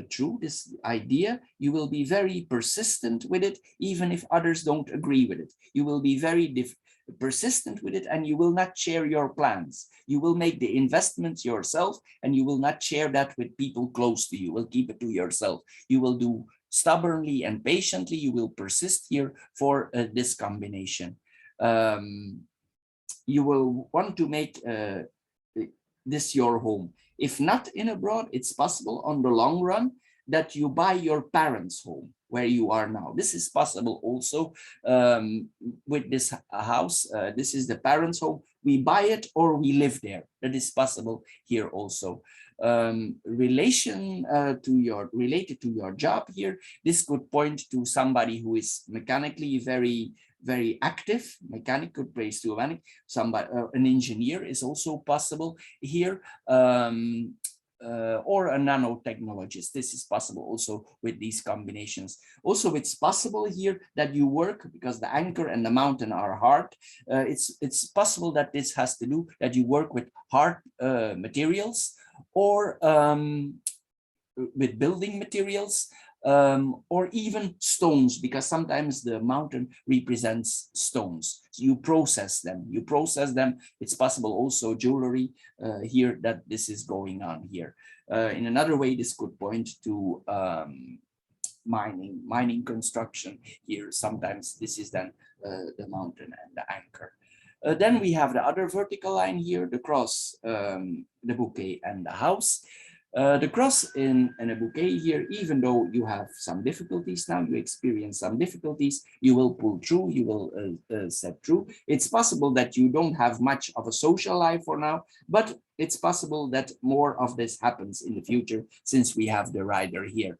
true, this idea, you will be very persistent with it, even if others don't agree with it. You will be very persistent with it, and you will not share your plans. You will make the investments yourself, and you will not share that with people close to you. You will keep it to yourself. You will do stubbornly and patiently. You will persist here for this combination. You will want to make this your home. If not in abroad, it's possible on the long run that you buy your parents' home where you are now. This is possible also with this house. This is the parents' home. We buy it or we live there. That is possible here also. Related to your job here, this could point to somebody who is mechanically very active. Mechanic could place to a mechanic. Somebody, an engineer is also possible here. or a nanotechnologist. This is possible also with these combinations. Also, it's possible here that you work, because the anchor and the mountain are hard. It's possible that this has to do that you work with hard materials, or with building materials, or even stones, because sometimes the mountain represents stones. So you process them. It's possible also jewelry here that this is going on here. In another way, this could point to mining construction here. Sometimes this is then the mountain and the anchor. Then we have the other vertical line here, the cross, the bouquet, and the house. The cross in a bouquet here, even though you have some difficulties now, you experience some difficulties, you will pull through, you will set through. It's possible that you don't have much of a social life for now, but it's possible that more of this happens in the future, since we have the rider here.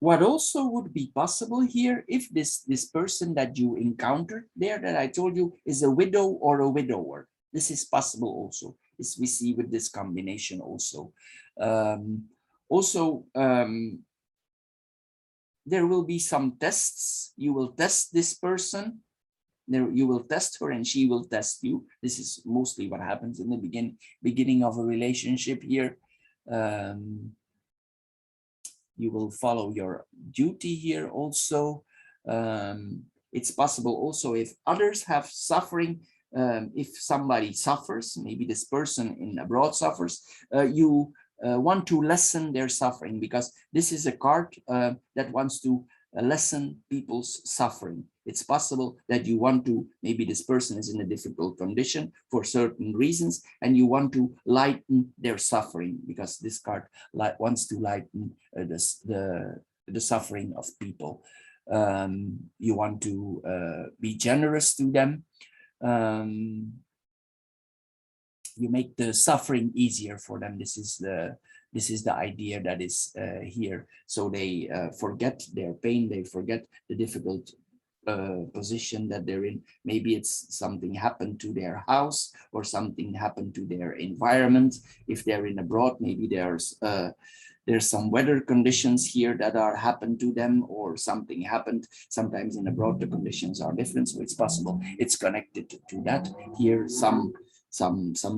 What also would be possible here, if this person that you encountered there, that I told you, is a widow or a widower, this is possible also, as we see with this combination also. There will be some tests. You will test this person. You will test her and she will test you. This is mostly what happens in the beginning of a relationship here. You will follow your duty here also. It's possible also, if others have suffering, if somebody suffers, maybe this person in abroad suffers, you want to lessen their suffering, because this is a card that wants to lessen people's suffering. It's possible that you want to, maybe this person is in a difficult condition for certain reasons, and you want to lighten their suffering, because this card wants to lighten the suffering of people. You want to be generous to them. You make the suffering easier for them. This is the idea that is here. So they forget their pain, they forget the difficult position that they're in. Maybe it's something happened to their house, or something happened to their environment. If they're in abroad, maybe there's some weather conditions here that are happened to them, or something happened. Sometimes in abroad the conditions are different, so it's possible it's connected to that. Here some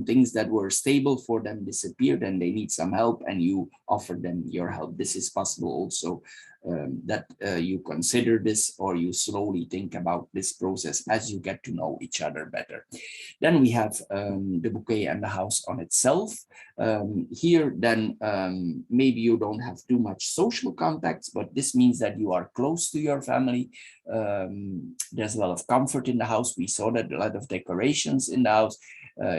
things that were stable for them disappeared, and they need some help, and you offer them your help. This is possible also, that you consider this, or you slowly think about this process as you get to know each other better. Then we have the bouquet and the house on itself. Here then maybe you don't have too much social contacts, but this means that you are close to your family. There's a lot of comfort in the house. We saw that, a lot of decorations in the house.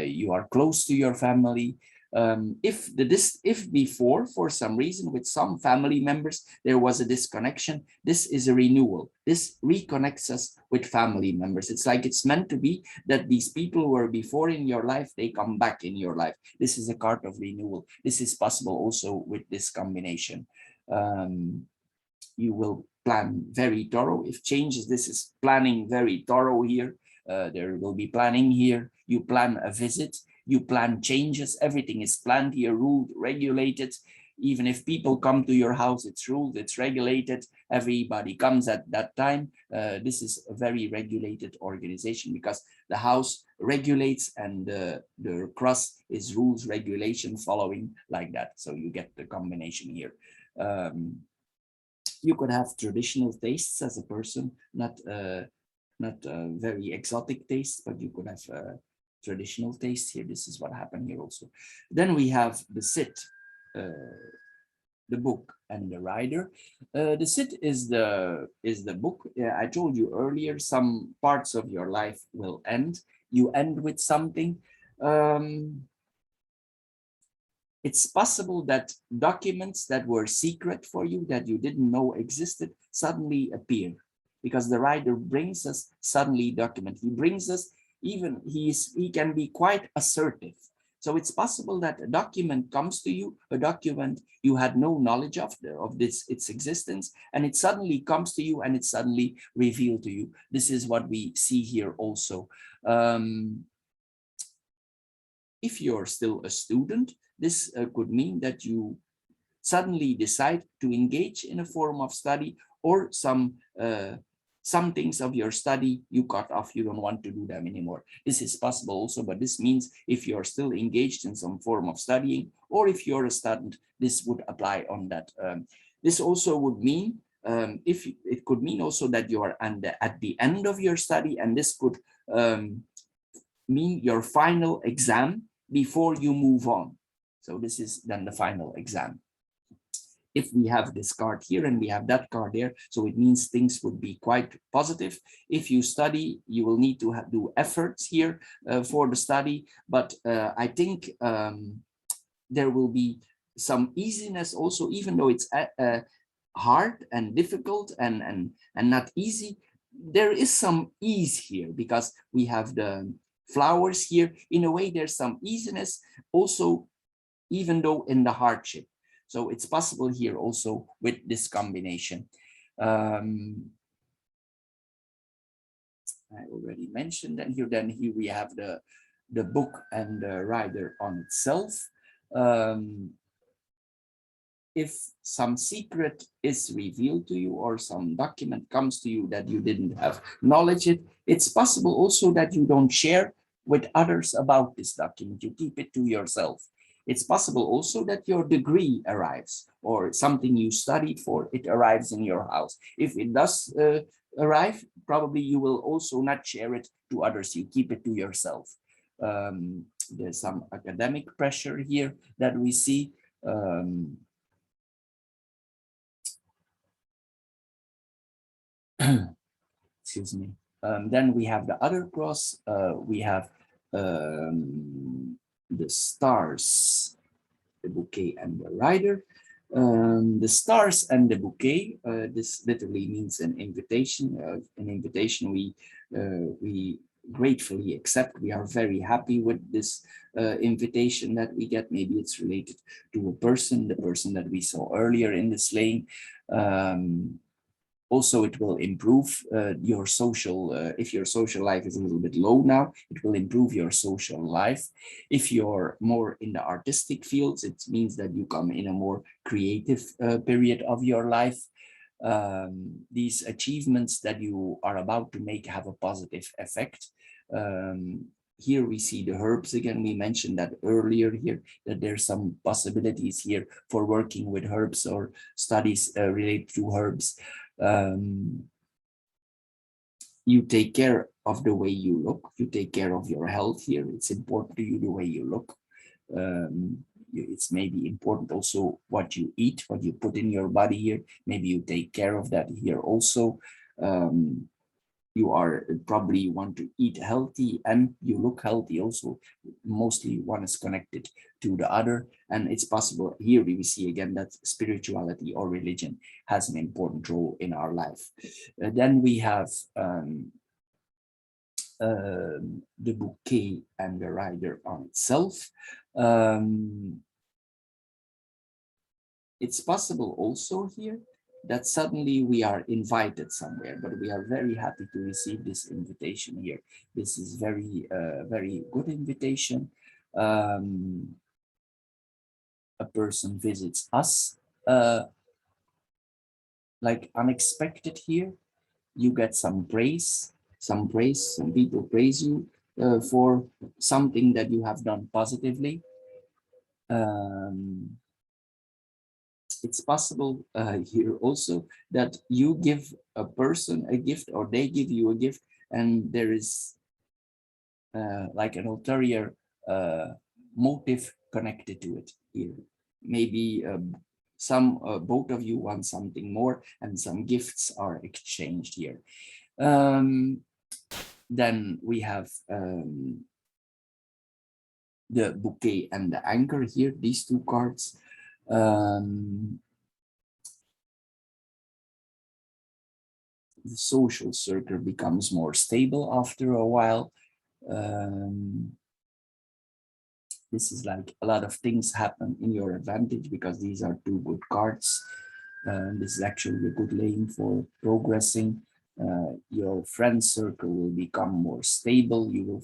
You are close to your family. If before, for some reason, with some family members, there was a disconnection, this is a renewal. This reconnects us with family members. It's like it's meant to be that these people who were before in your life, they come back in your life. This is a card of renewal. This is possible also with this combination. You will plan very thorough. If changes, this is planning very thorough here. There will be planning here. You plan a visit. You plan changes. Everything is planned here, ruled, regulated. Even if people come to your house, it's ruled, it's regulated. Everybody comes at that time. This is a very regulated organization, because the house regulates, and the cross is rules, regulation, following, like that. So you get the combination here. You could have traditional tastes as a person, not very exotic tastes, but you could have traditional taste here. This is what happened here also. Then we have the sit, the book, and the rider. The sit is the book. I told you earlier, some parts of your life will end. You end with something. It's possible that documents that were secret for you, that you didn't know existed, suddenly appear, because the rider brings us suddenly document. He brings us, even he can be quite assertive. So it's possible that a document comes to you, a document you had no knowledge of its existence, and it suddenly comes to you, and it's suddenly revealed to you. This is what we see here also. if you're still a student, this could mean that you suddenly decide to engage in a form of study, or some things of your study you cut off, you don't want to do them anymore. This is possible also, but this means if you're still engaged in some form of studying, or if you're a student, this would apply on that. This also would mean, if it could mean also that you are at the end of your study, and this could mean your final exam before you move on. So this is then the final exam. If we have this card here and we have that card there, so it means things would be quite positive. If you study, you will need to do efforts here for the study, but I think there will be some easiness also, even though it's hard and difficult and not easy. There is some ease here because we have the flowers here. In a way, there's some easiness also, even though in the hardship. So it's possible here also with this combination. I already mentioned that here. Then here we have the book and the rider on itself. If some secret is revealed to you, or some document comes to you that you didn't have knowledge of, it's possible also that you don't share with others about this document. You keep it to yourself. It's possible also that your degree arrives, or something you studied for, it arrives in your house. If it does arrive, probably you will also not share it to others. You keep it to yourself. There's some academic pressure here that we see. Excuse me. Then we have the other cross. We have the stars, the bouquet, and the rider. The stars and the bouquet. This literally means an invitation. An invitation we gratefully accept. We are very happy with this invitation that we get. Maybe it's related to a person, the person that we saw earlier in the slaying. Also, it will improve your social, if your social life is a little bit low now, it will improve your social life. If you're more in the artistic fields, it means that you come in a more creative period of your life. These achievements that you are about to make have a positive effect. Here we see the herbs again. We mentioned that earlier here, that there's some possibilities here for working with herbs or studies related to herbs. You take care of the way you look. You take care of your health here. It's important to you the way you look. It's maybe important also what you eat, what you put in your body here. Maybe you take care of that here also. You are probably want to eat healthy and you look healthy also. Mostly one is connected to the other, and it's possible here we see again that spirituality or religion has an important role in our life. Then we have the bouquet and the rider on itself. It's possible also here that suddenly we are invited somewhere, but we are very happy to receive this invitation here. This is very, very good invitation. A person visits us like unexpected here. You get some praise, some people praise you for something that you have done positively. It's possible here also that you give a person a gift, or they give you a gift, and there is like an ulterior motive connected to it here. Maybe both of you want something more, and some gifts are exchanged here. Then we have the bouquet and the anchor here, these two cards. The social circle becomes more stable after a while. This is like a lot of things happen in your advantage because these are two good cards. This is actually a good laying for progressing. Your friend circle will become more stable. You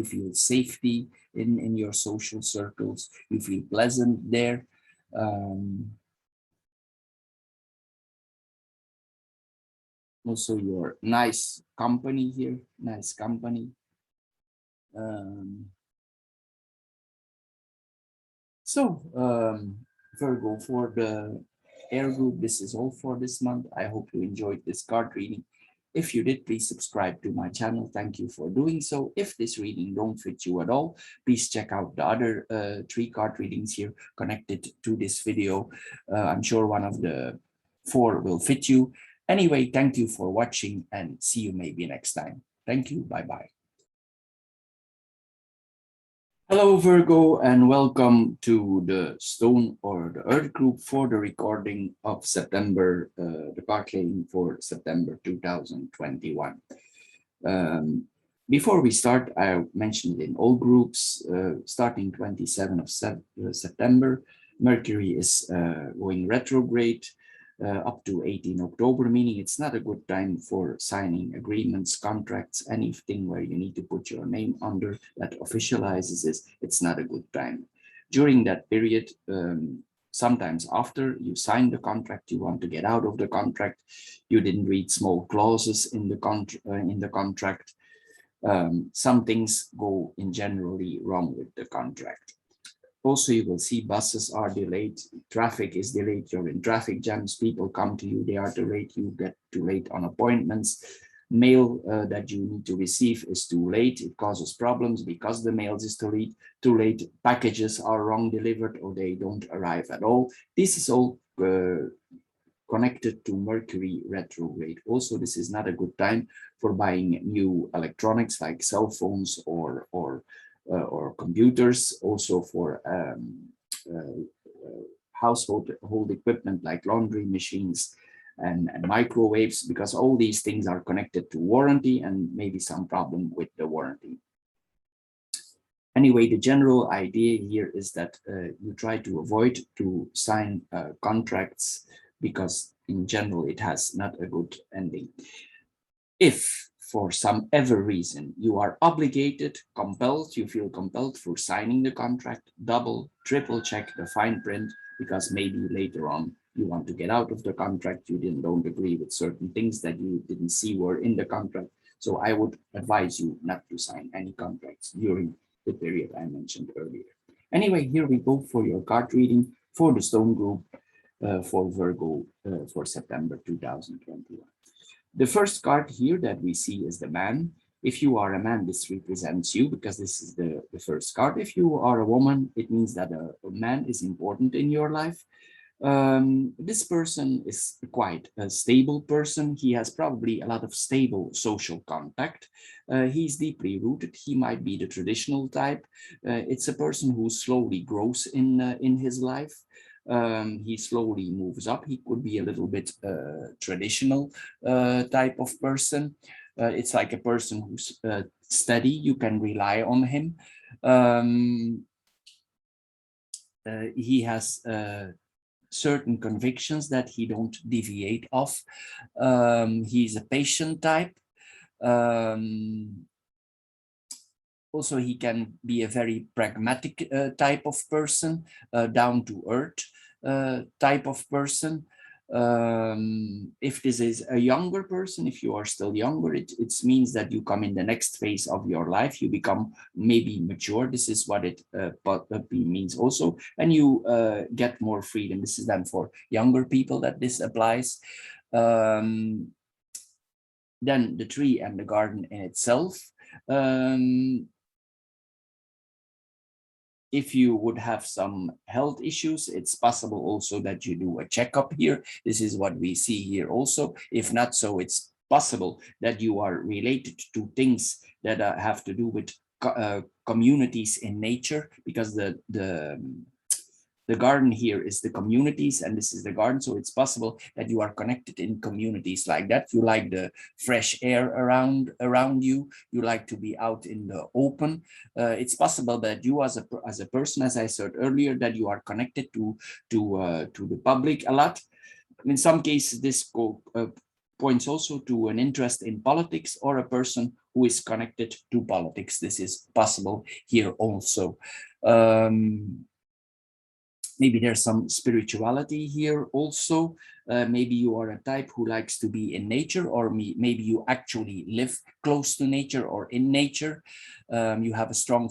feel safety in your social circles. You feel pleasant there. Also your nice company here, nice company. Virgo, for the air group, this is all for this month. I hope you enjoyed this card reading. If you did, please subscribe to my channel. Thank you for doing so. If this reading don't fit you at all, please check out the other 3 card readings here connected to this video. I'm sure one of the 4 will fit you. Anyway, thank you for watching and see you maybe next time. Thank you. Bye-bye. Hello Virgo, and welcome to the Stone or the Earth group for the recording of September, the card reading for September 2021. Before we start, I mentioned in all groups, starting 27th of September, Mercury is going retrograde up to 18 October, meaning it's not a good time for signing agreements, contracts, anything where you need to put your name under that officializes this. It's not a good time. During that period, sometimes after you sign the contract, you want to get out of the contract, you didn't read small clauses in the contract. Some things go in generally wrong with the contract. Also, you will see buses are delayed, traffic is delayed, you're in traffic jams, people come to you, they are too late, you get too late on appointments. Mail that you need to receive is too late, it causes problems because the mail is too late, packages are wrong delivered or they don't arrive at all. This is all connected to Mercury retrograde. Also, this is not a good time for buying new electronics like cell phones or computers, also for household equipment like laundry machines and microwaves, because all these things are connected to warranty and maybe some problem with the warranty. Anyway, the general idea here is that you try to avoid to sign contracts because in general it has not a good ending. If for some ever reason you are obligated, compelled, you feel compelled for signing the contract, double, triple check the fine print, because maybe later on you want to get out of the contract, you don't agree with certain things that you didn't see were in the contract. So I would advise you not to sign any contracts during the period I mentioned earlier. Anyway, here we go for your card reading for the Stone group for Virgo for September 2021. The first card here that we see is the man. If you are a man, this represents you because this is the first card. If you are a woman, it means that a man is important in your life. This person is quite a stable person. He has probably a lot of stable social contact. He's deeply rooted. He might be the traditional type. It's a person who slowly grows in his life. He slowly moves up. He could be a little bit traditional type of person. It's like a person who's steady. You can rely on him. He has certain convictions that he don't deviate off. He's a patient type. Also, he can be a very pragmatic type of person, down to earth type of person. If this is a younger person, if you are still younger, it means that you come in the next phase of your life, you become maybe mature. This is what it means also, and you get more freedom. This is then for younger people that this applies. Then the tree and the garden in itself. If you would have some health issues, it's possible also that you do a checkup here. This is what we see here also. If not so, it's possible that you are related to things that have to do with communities in nature, because the garden here is the communities and this is the garden. So it's possible that you are connected in communities like that. You like the fresh air around you. You like to be out in the open. It's possible that you as a person, as I said earlier, that you are connected to the public a lot. In some cases, this points also to an interest in politics or a person who is connected to politics. This is possible here also. Maybe there's some spirituality here also. Maybe you are a type who likes to be in nature, or maybe you actually live close to nature or in nature. You have a strong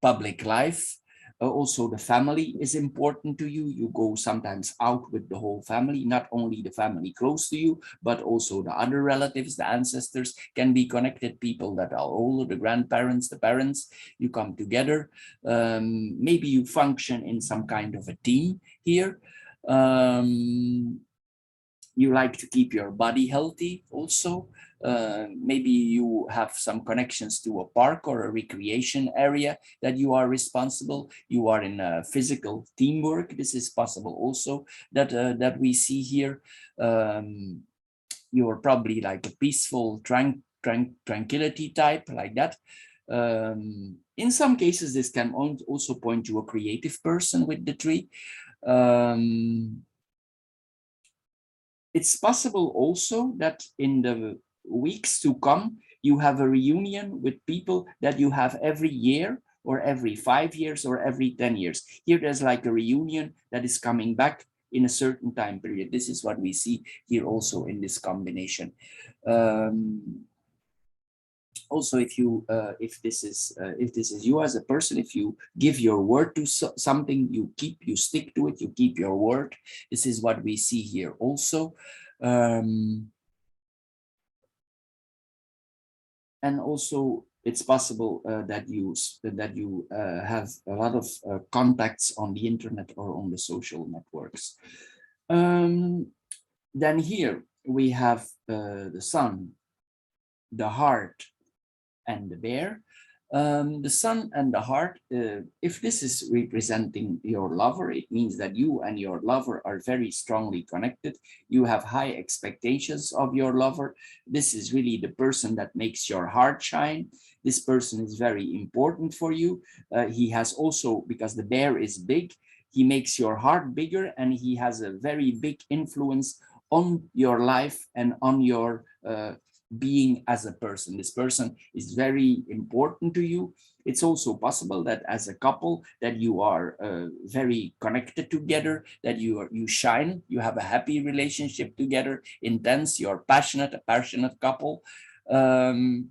public life. Also, the family is important to you. You go sometimes out with the whole family, not only the family close to you, but also the other relatives, the ancestors can be connected, people that are older, the grandparents, the parents. You come together. Maybe you function in some kind of a team here. You like to keep your body healthy also. Maybe you have some connections to a park or a recreation area that you are responsible. You are in a physical teamwork. This is possible also that that we see here. You're probably like a peaceful, tranquility type, like that. In some cases, this can also point to a creative person with the tree. It's possible also that in the weeks to come, you have a reunion with people that you have every year or every 5 years or every 10 years. Here there's like a reunion that is coming back in a certain time period. This is what we see here also in this combination. Also, if this is you as a person, if you give your word to something, you stick to it, you keep your word. This is what we see here also. And also it's possible that you have a lot of contacts on the internet or on the social networks. Then here we have the sun, the heart, and the bear. The sun and the heart, if this is representing your lover, it means that you and your lover are very strongly connected. You have high expectations of your lover. This is really the person that makes your heart shine. This person is very important for you. He has also, because the bear is big, he makes your heart bigger, and he has a very big influence on your life and on your being as a person. This person is very important to you. It's also possible that as a couple that you are very connected together, that you shine, you have a happy relationship together, intense, you're passionate, a passionate couple. The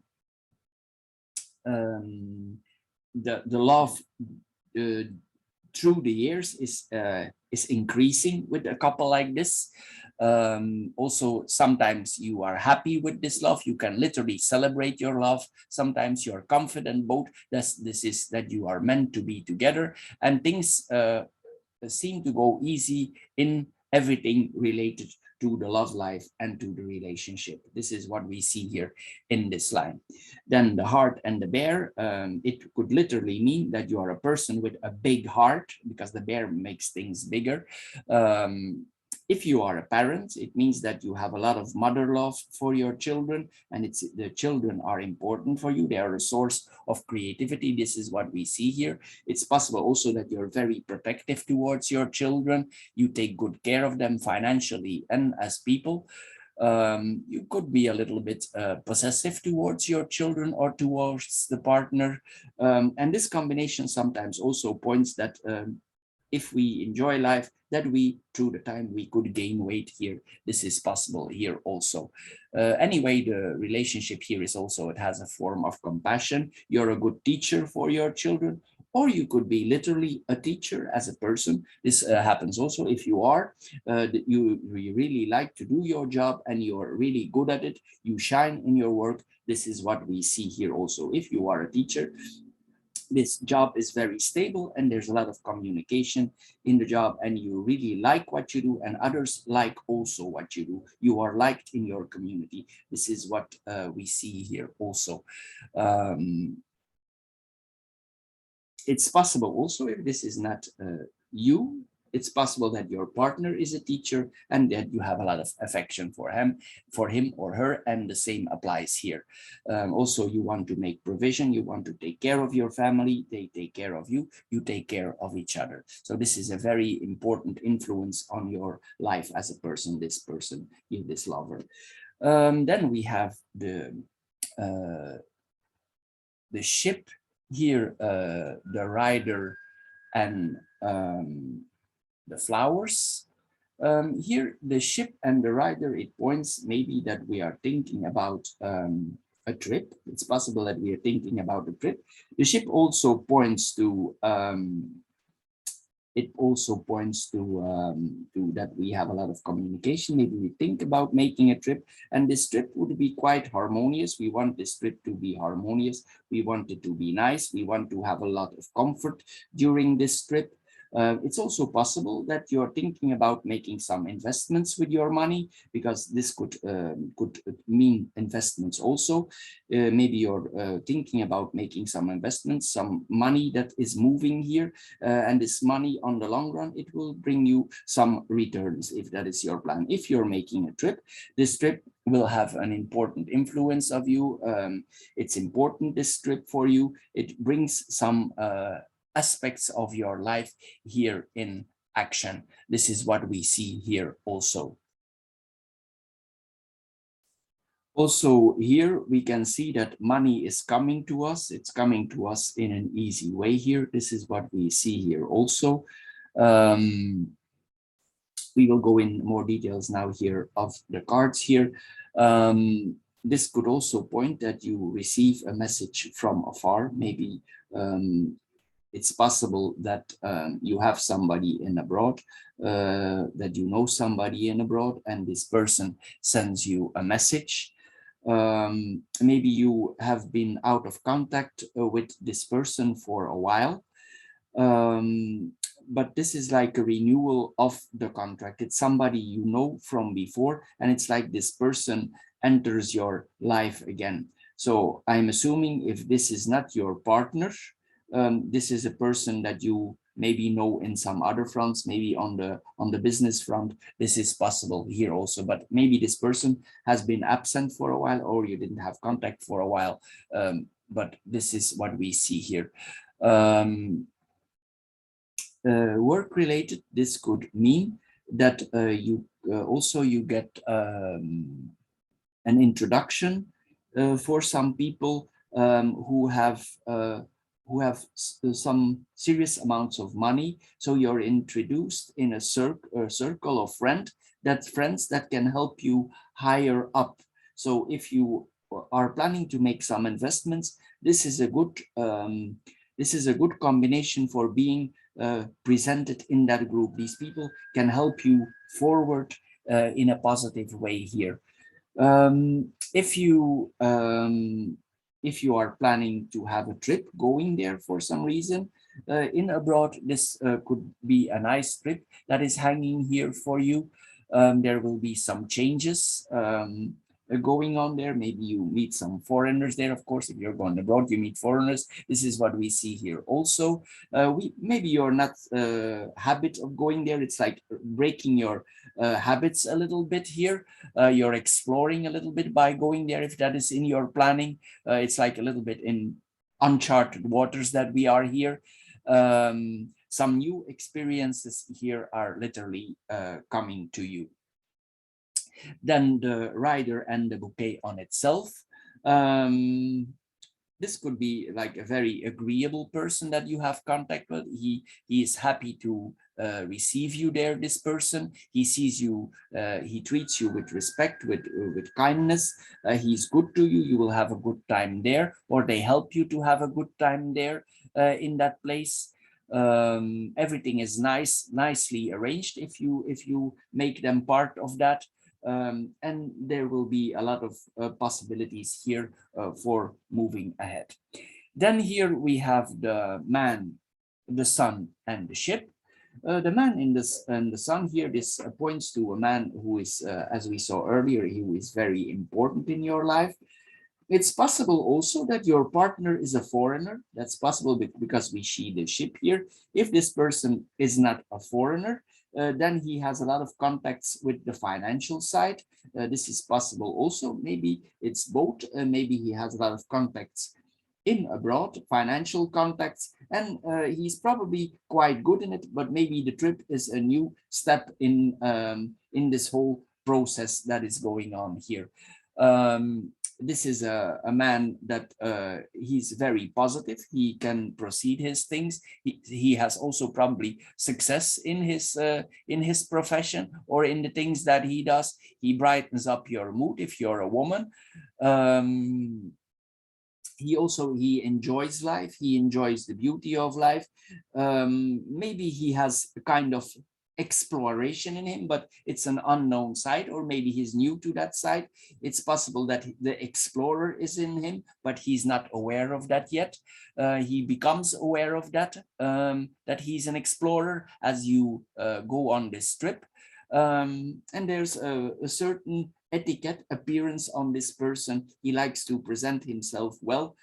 love through the years is increasing with a couple like this. Also, sometimes you are happy with this love. You can literally celebrate your love. Sometimes you're confident both that this is that you are meant to be together, and things seem to go easy in everything related to the love life and to the relationship. This is what we see here in this line. Then the heart and the bear, it could literally mean that you are a person with a big heart, because the bear makes things bigger. If you are a parent, it means that you have a lot of mother love for your children, and the children are important for you. They are a source of creativity. This is what we see here. It's possible also that you're very protective towards your children. You take good care of them financially and as people. You could be a little bit possessive towards your children or towards the partner. And this combination sometimes also points that if we enjoy life, that we, through the time, we could gain weight here. This is possible here also. Anyway, the relationship here is also, it has a form of compassion. You're a good teacher for your children, or you could be literally a teacher as a person. This happens also if you are, you really like to do your job and you're really good at it. You shine in your work. This is what we see here also. If you are a teacher, this job is very stable and there's a lot of communication in the job, and you really like what you do and others like also what you do. You are liked in your community. This is what we see here also. It's possible also, if this is not you, It's possible that your partner is a teacher and that you have a lot of affection for him or her, and the same applies here. Also, you want to make provision, you want to take care of your family, they take care of you, you take care of each other. So this is a very important influence on your life as a person, this lover. Then we have the ship here, the rider, and the flowers. Here, the ship and the rider, it points maybe that we are thinking about a trip. It's possible that we are thinking about a trip. The ship also points to that we have a lot of communication. Maybe we think about making a trip, and this trip would be quite harmonious. We want this trip to be harmonious. We want it to be nice. We want to have a lot of comfort during this trip. It's also possible that you're thinking about making some investments with your money, because this could mean investments also. Maybe you're thinking about making some investments, some money that is moving here, and this money on the long run, it will bring you some returns if that is your plan. If you're making a trip, this trip will have an important influence of you. It's important, this trip, for you. It brings some aspects of your life here in action. This is what we see here also. Also here we can see that money is coming to us. It's coming to us in an easy way here. This is what we see here also. We will go in more details now here of the cards here. This could also point that you receive a message from afar. Maybe it's possible that you have somebody in abroad, that you know somebody in abroad, and this person sends you a message. Maybe you have been out of contact with this person for a while, but this is like a renewal of the contract. It's somebody you know from before, and it's like this person enters your life again. So I'm assuming if this is not your partner, this is a person that you maybe know in some other fronts, maybe on the business front. This is possible here also, but maybe this person has been absent for a while, or you didn't have contact for a while. But this is what we see here. Work related, this could mean that you get an introduction for some people who have some serious amounts of money. So you're introduced in a circle of friends that can help you higher up. So if you are planning to make some investments, this is a good combination for being presented in that group. These people can help you forward in a positive way here. If you are planning to have a trip going there for some reason in abroad, this could be a nice trip that is hanging here for you. There will be some changes going on there. Maybe you meet some foreigners there. Of course, if you're going abroad, you meet foreigners. This is what we see here also. Maybe you're not habit of going there. It's like breaking your habits a little bit here. You're exploring a little bit by going there, if that is in your planning. It's like a little bit in uncharted waters that we are here. Some new experiences here are literally coming to you. Then the rider and the bouquet on itself. This could be like a very agreeable person that you have contact with. He is happy to receive you there, this person. He sees you, he treats you with respect, with kindness. He's good to you. You will have a good time there, or they help you to have a good time there in that place. Everything is nicely arranged if you make them part of that. And there will be a lot of possibilities here for moving ahead. Then here we have the man, the sun, and the ship. The man in this and the sun here, this points to a man who is, as we saw earlier, he is very important in your life. It's possible also that your partner is a foreigner. That's possible because we see the ship here. If this person is not a foreigner, then he has a lot of contacts with the financial side. This is possible also. Maybe it's both. Maybe he has a lot of contacts in abroad, financial contacts, and he's probably quite good in it. But maybe the trip is a new step in this whole process that is going on here. This is a man that he's very positive. He can proceed his things. He has also probably success in his profession or in the things that he does. He brightens up your mood if you're a woman. He enjoys life. He enjoys the beauty of life. Maybe he has a kind of exploration in him, but it's an unknown side, or maybe he's new to that side. It's possible that the explorer is in him, but he's not aware of that yet. He becomes aware of that, that he's an explorer as you go on this trip. And there's a certain etiquette appearance on this person. He likes to present himself well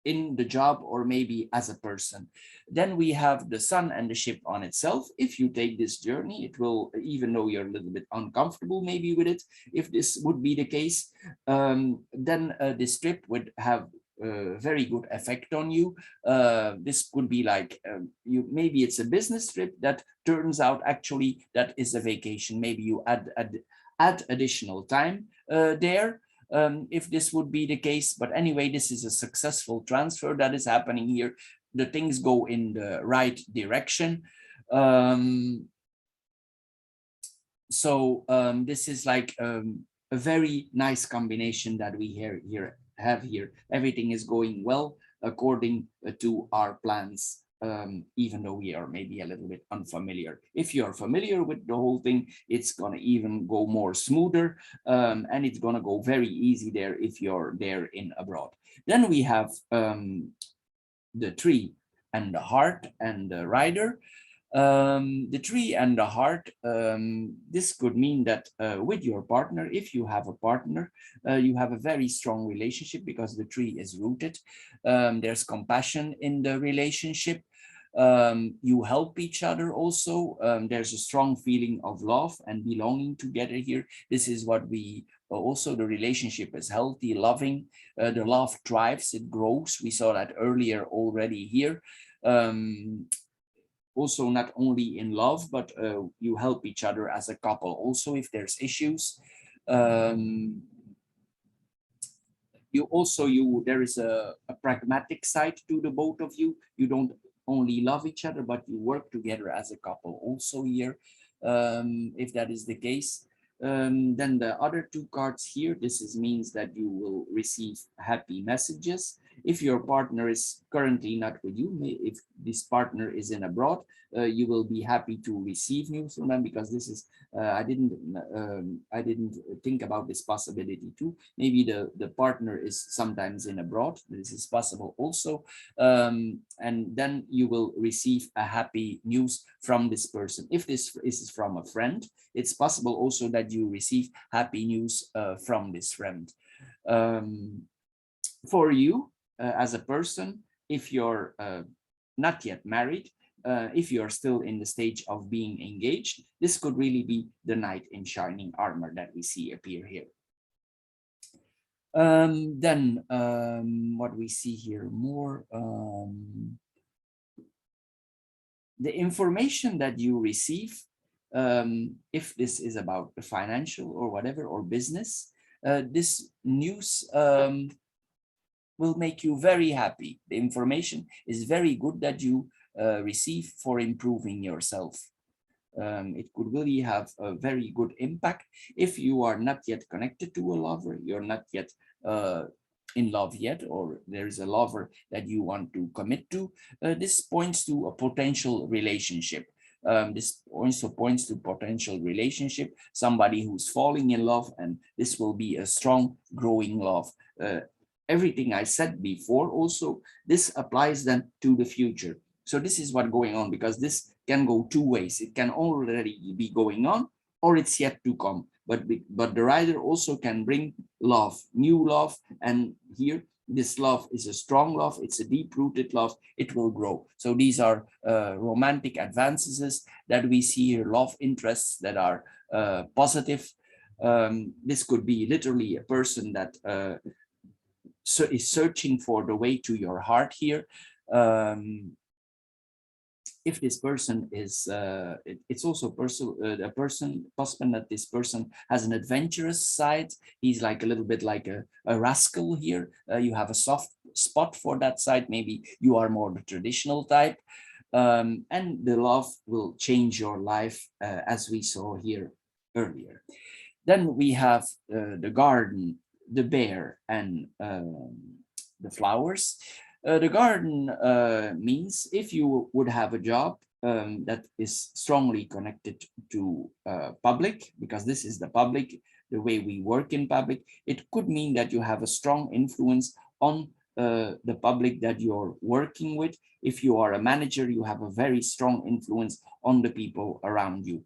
in the job or maybe as a person. Then we have the sun and the ship on itself. If you take this journey, it will, even though you're a little bit uncomfortable maybe with it, if this would be the case, then this trip would have very good effect on you. This could be like maybe it's a business trip that turns out actually that is a vacation. Maybe you add additional time there, if this would be the case. But anyway, this is a successful transfer that is happening here. The things go in the right direction. This is like a very nice combination that we have here. Everything is going well according to our plans, even though we are maybe a little bit unfamiliar. If you're familiar with the whole thing, it's gonna even go more smoother, and it's gonna go very easy there if you're there in abroad. Then we have the tree and the heart and the rider. The tree and the heart, this could mean that with your partner, if you have a partner, you have a very strong relationship because the tree is rooted. There's compassion in the relationship. You help each other also. There's a strong feeling of love and belonging together here. This is what we also, the relationship is healthy, loving. The love thrives, it grows. We saw that earlier already here. Also not only in love, but you help each other as a couple also if there's issues. There is a pragmatic side to the both of you. You don't only love each other, but you work together as a couple also here, if that is the case. Then the other two cards here, means that you will receive happy messages. If your partner is currently not with you, if this partner is in abroad, you will be happy to receive news from them, because this is I didn't think about this possibility too. Maybe the partner is sometimes in abroad. This is possible also, and then you will receive a happy news from this person. If this is from a friend, it's possible also that you receive happy news from this friend. For you as a person, if you're not yet married, if you're still in the stage of being engaged, this could really be the knight in shining armor that we see appear here. Then what we see here more, the information that you receive, if this is about the financial or whatever, or business, this news will make you very happy. The information is very good that you receive for improving yourself. It could really have a very good impact. If you are not yet connected to a lover, you're not yet in love yet, or there is a lover that you want to commit to, this points to a potential relationship. This also points to potential relationship, somebody who's falling in love, and this will be a strong growing love. Everything I said before also, this applies then to the future. So this is what's going on, because this can go two ways. It can already be going on, or it's yet to come. But the rider also can bring love, new love. And here, this love is a strong love, it's a deep-rooted love, it will grow. So these are romantic advances that we see here, love interests that are positive. This could be literally a person that is searching for the way to your heart here. If this person is, it's also a person, possible that this person has an adventurous side. He's like a little bit like a rascal here. You have a soft spot for that side. Maybe you are more the traditional type. And the love will change your life, as we saw here earlier. Then we have the garden, the bear, and the flowers. The garden means if you would have a job that is strongly connected to public, because this is the public, the way we work in public, it could mean that you have a strong influence on the public that you're working with. If you are a manager, you have a very strong influence on the people around you.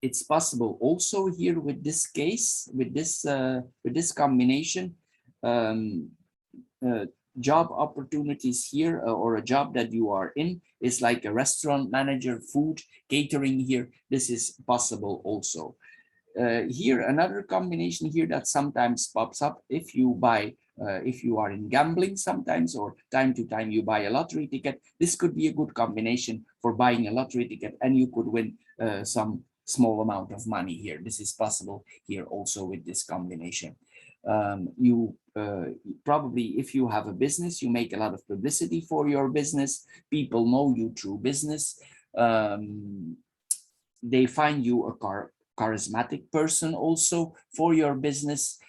It's possible also here with this case, with this combination, job opportunities here, or a job that you are in is like a restaurant manager, food catering here. This is possible also. Here, another combination here that sometimes pops up if you buy, if you are in gambling sometimes, or time to time you buy a lottery ticket. This could be a good combination for buying a lottery ticket, and you could win some small amount of money here. This is possible here also with this combination. You probably, if you have a business, you make a lot of publicity for your business. People know you through business. They find you a charismatic person also for your business.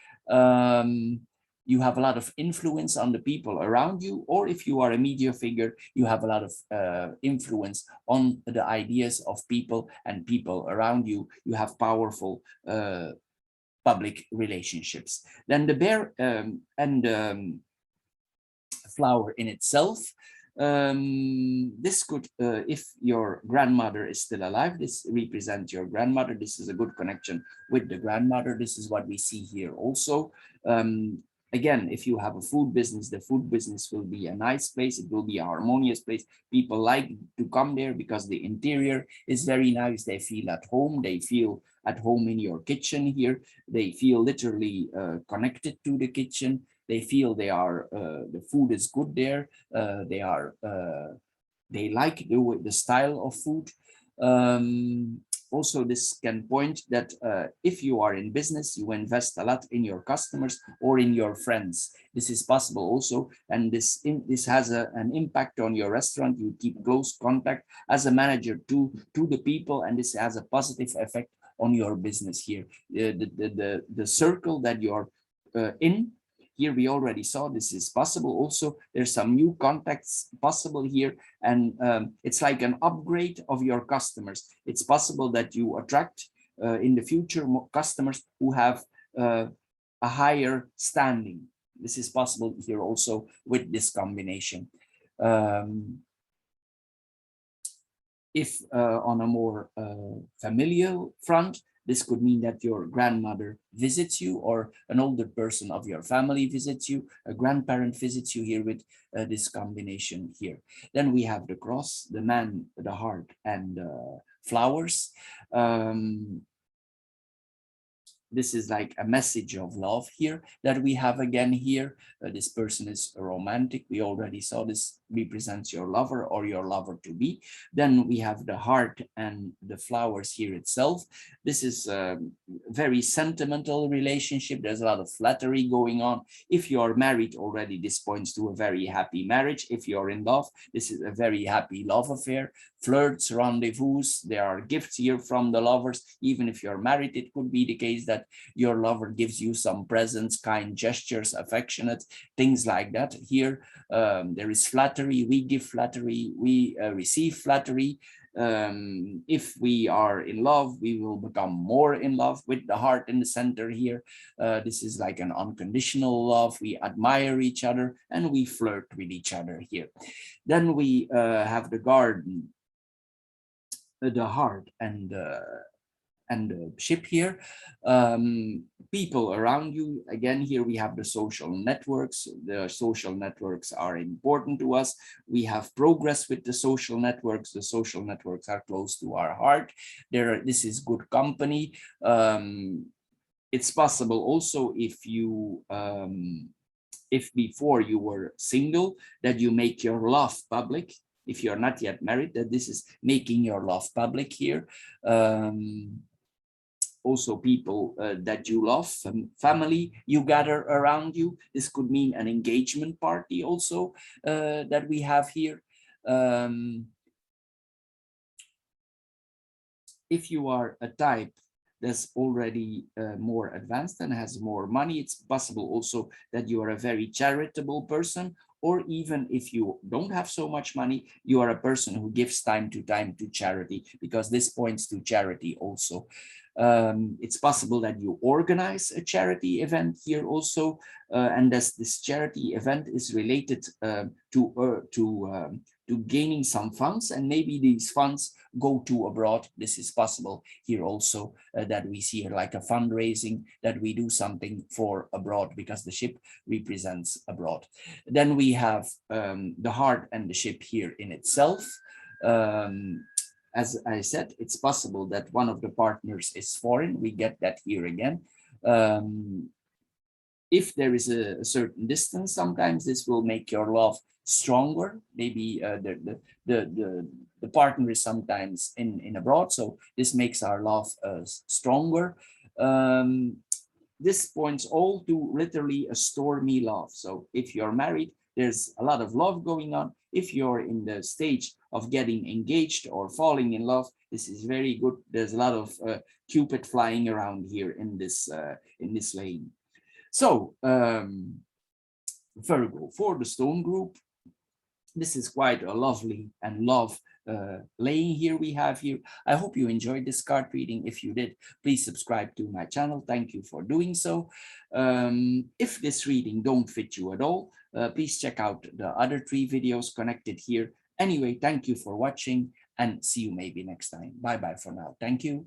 You have a lot of influence on the people around you, or if you are a media figure, you have a lot of influence on the ideas of people and people around you. You have powerful public relationships. Then the bear and flower in itself. This could, if your grandmother is still alive, this represents your grandmother. This is a good connection with the grandmother. This is what we see here also. Again, if you have a food business, the food business will be a nice place. It will be a harmonious place. People like to come there because the interior is very nice. They feel at home. They feel at home in your kitchen here. They feel literally connected to the kitchen. They feel they are, the food is good there. They like the style of food. Also, this can point that if you are in business, you invest a lot in your customers or in your friends. This is possible also, and this has an impact on your restaurant. You keep close contact as a manager to the people, and this has a positive effect on your business here. The circle that you're in. Here we already saw this is possible also. There's some new contacts possible here, and it's like an upgrade of your customers. It's possible that you attract in the future more customers who have a higher standing. This is possible here also with this combination. If on a more familial front, this could mean that your grandmother visits you, or an older person of your family visits you, a grandparent visits you here with this combination here. Then we have the cross, the man, the heart, and flowers. This is like a message of love here that we have again here. This person is romantic. We already saw this represents your lover or your lover to be. Then we have the heart and the flowers here itself. This is a very sentimental relationship. There's a lot of flattery going on. If you're married already, this points to a very happy marriage. If you're in love, this is a very happy love affair. Flirts, rendezvous, there are gifts here from the lovers. Even if you're married, it could be the case that your lover gives you some presents, kind gestures, affectionate, things like that. Here, there is flattery. We give flattery, we receive flattery. If we are in love, we will become more in love with the heart in the center here. This is like an unconditional love. We admire each other and we flirt with each other here. Then we have the garden, the heart, and and the ship here. People around you, again, here we have the social networks. The social networks are important to us. We have progress with the social networks. The social networks are close to our heart. This is good company. It's possible also if before you were single, that you make your love public. If you're not yet married, that this is making your love public here. Also people that you love, family you gather around you. This could mean an engagement party also that we have here. If you are a type that's already more advanced and has more money, it's possible also that you are a very charitable person, or even if you don't have so much money, you are a person who gives time to charity, because this points to charity also. It's possible that you organize a charity event here also, and this charity event is related to gaining some funds, and maybe these funds go to abroad. This is possible here also, that we see like a fundraising, that we do something for abroad, because the ship represents abroad. Then we have the heart and the ship here in itself. As I said, it's possible that one of the partners is foreign. We get that here again. If there is a certain distance, sometimes this will make your love stronger. Maybe the partner is sometimes in abroad, so this makes our love stronger. This points all to literally a stormy love. So if you're married, there's a lot of love going on. If you're in the stage of getting engaged or falling in love, this is very good. There's a lot of Cupid flying around here in this lane. So Virgo, for the stone group, this is quite a lovely and love laying here we have here. I hope you enjoyed this card reading. If you did, please subscribe to my channel. Thank you for doing so. If this reading don't fit you at all, please check out the other 3 videos connected here. Anyway, thank you for watching, and see you maybe next time. Bye bye for now. Thank you.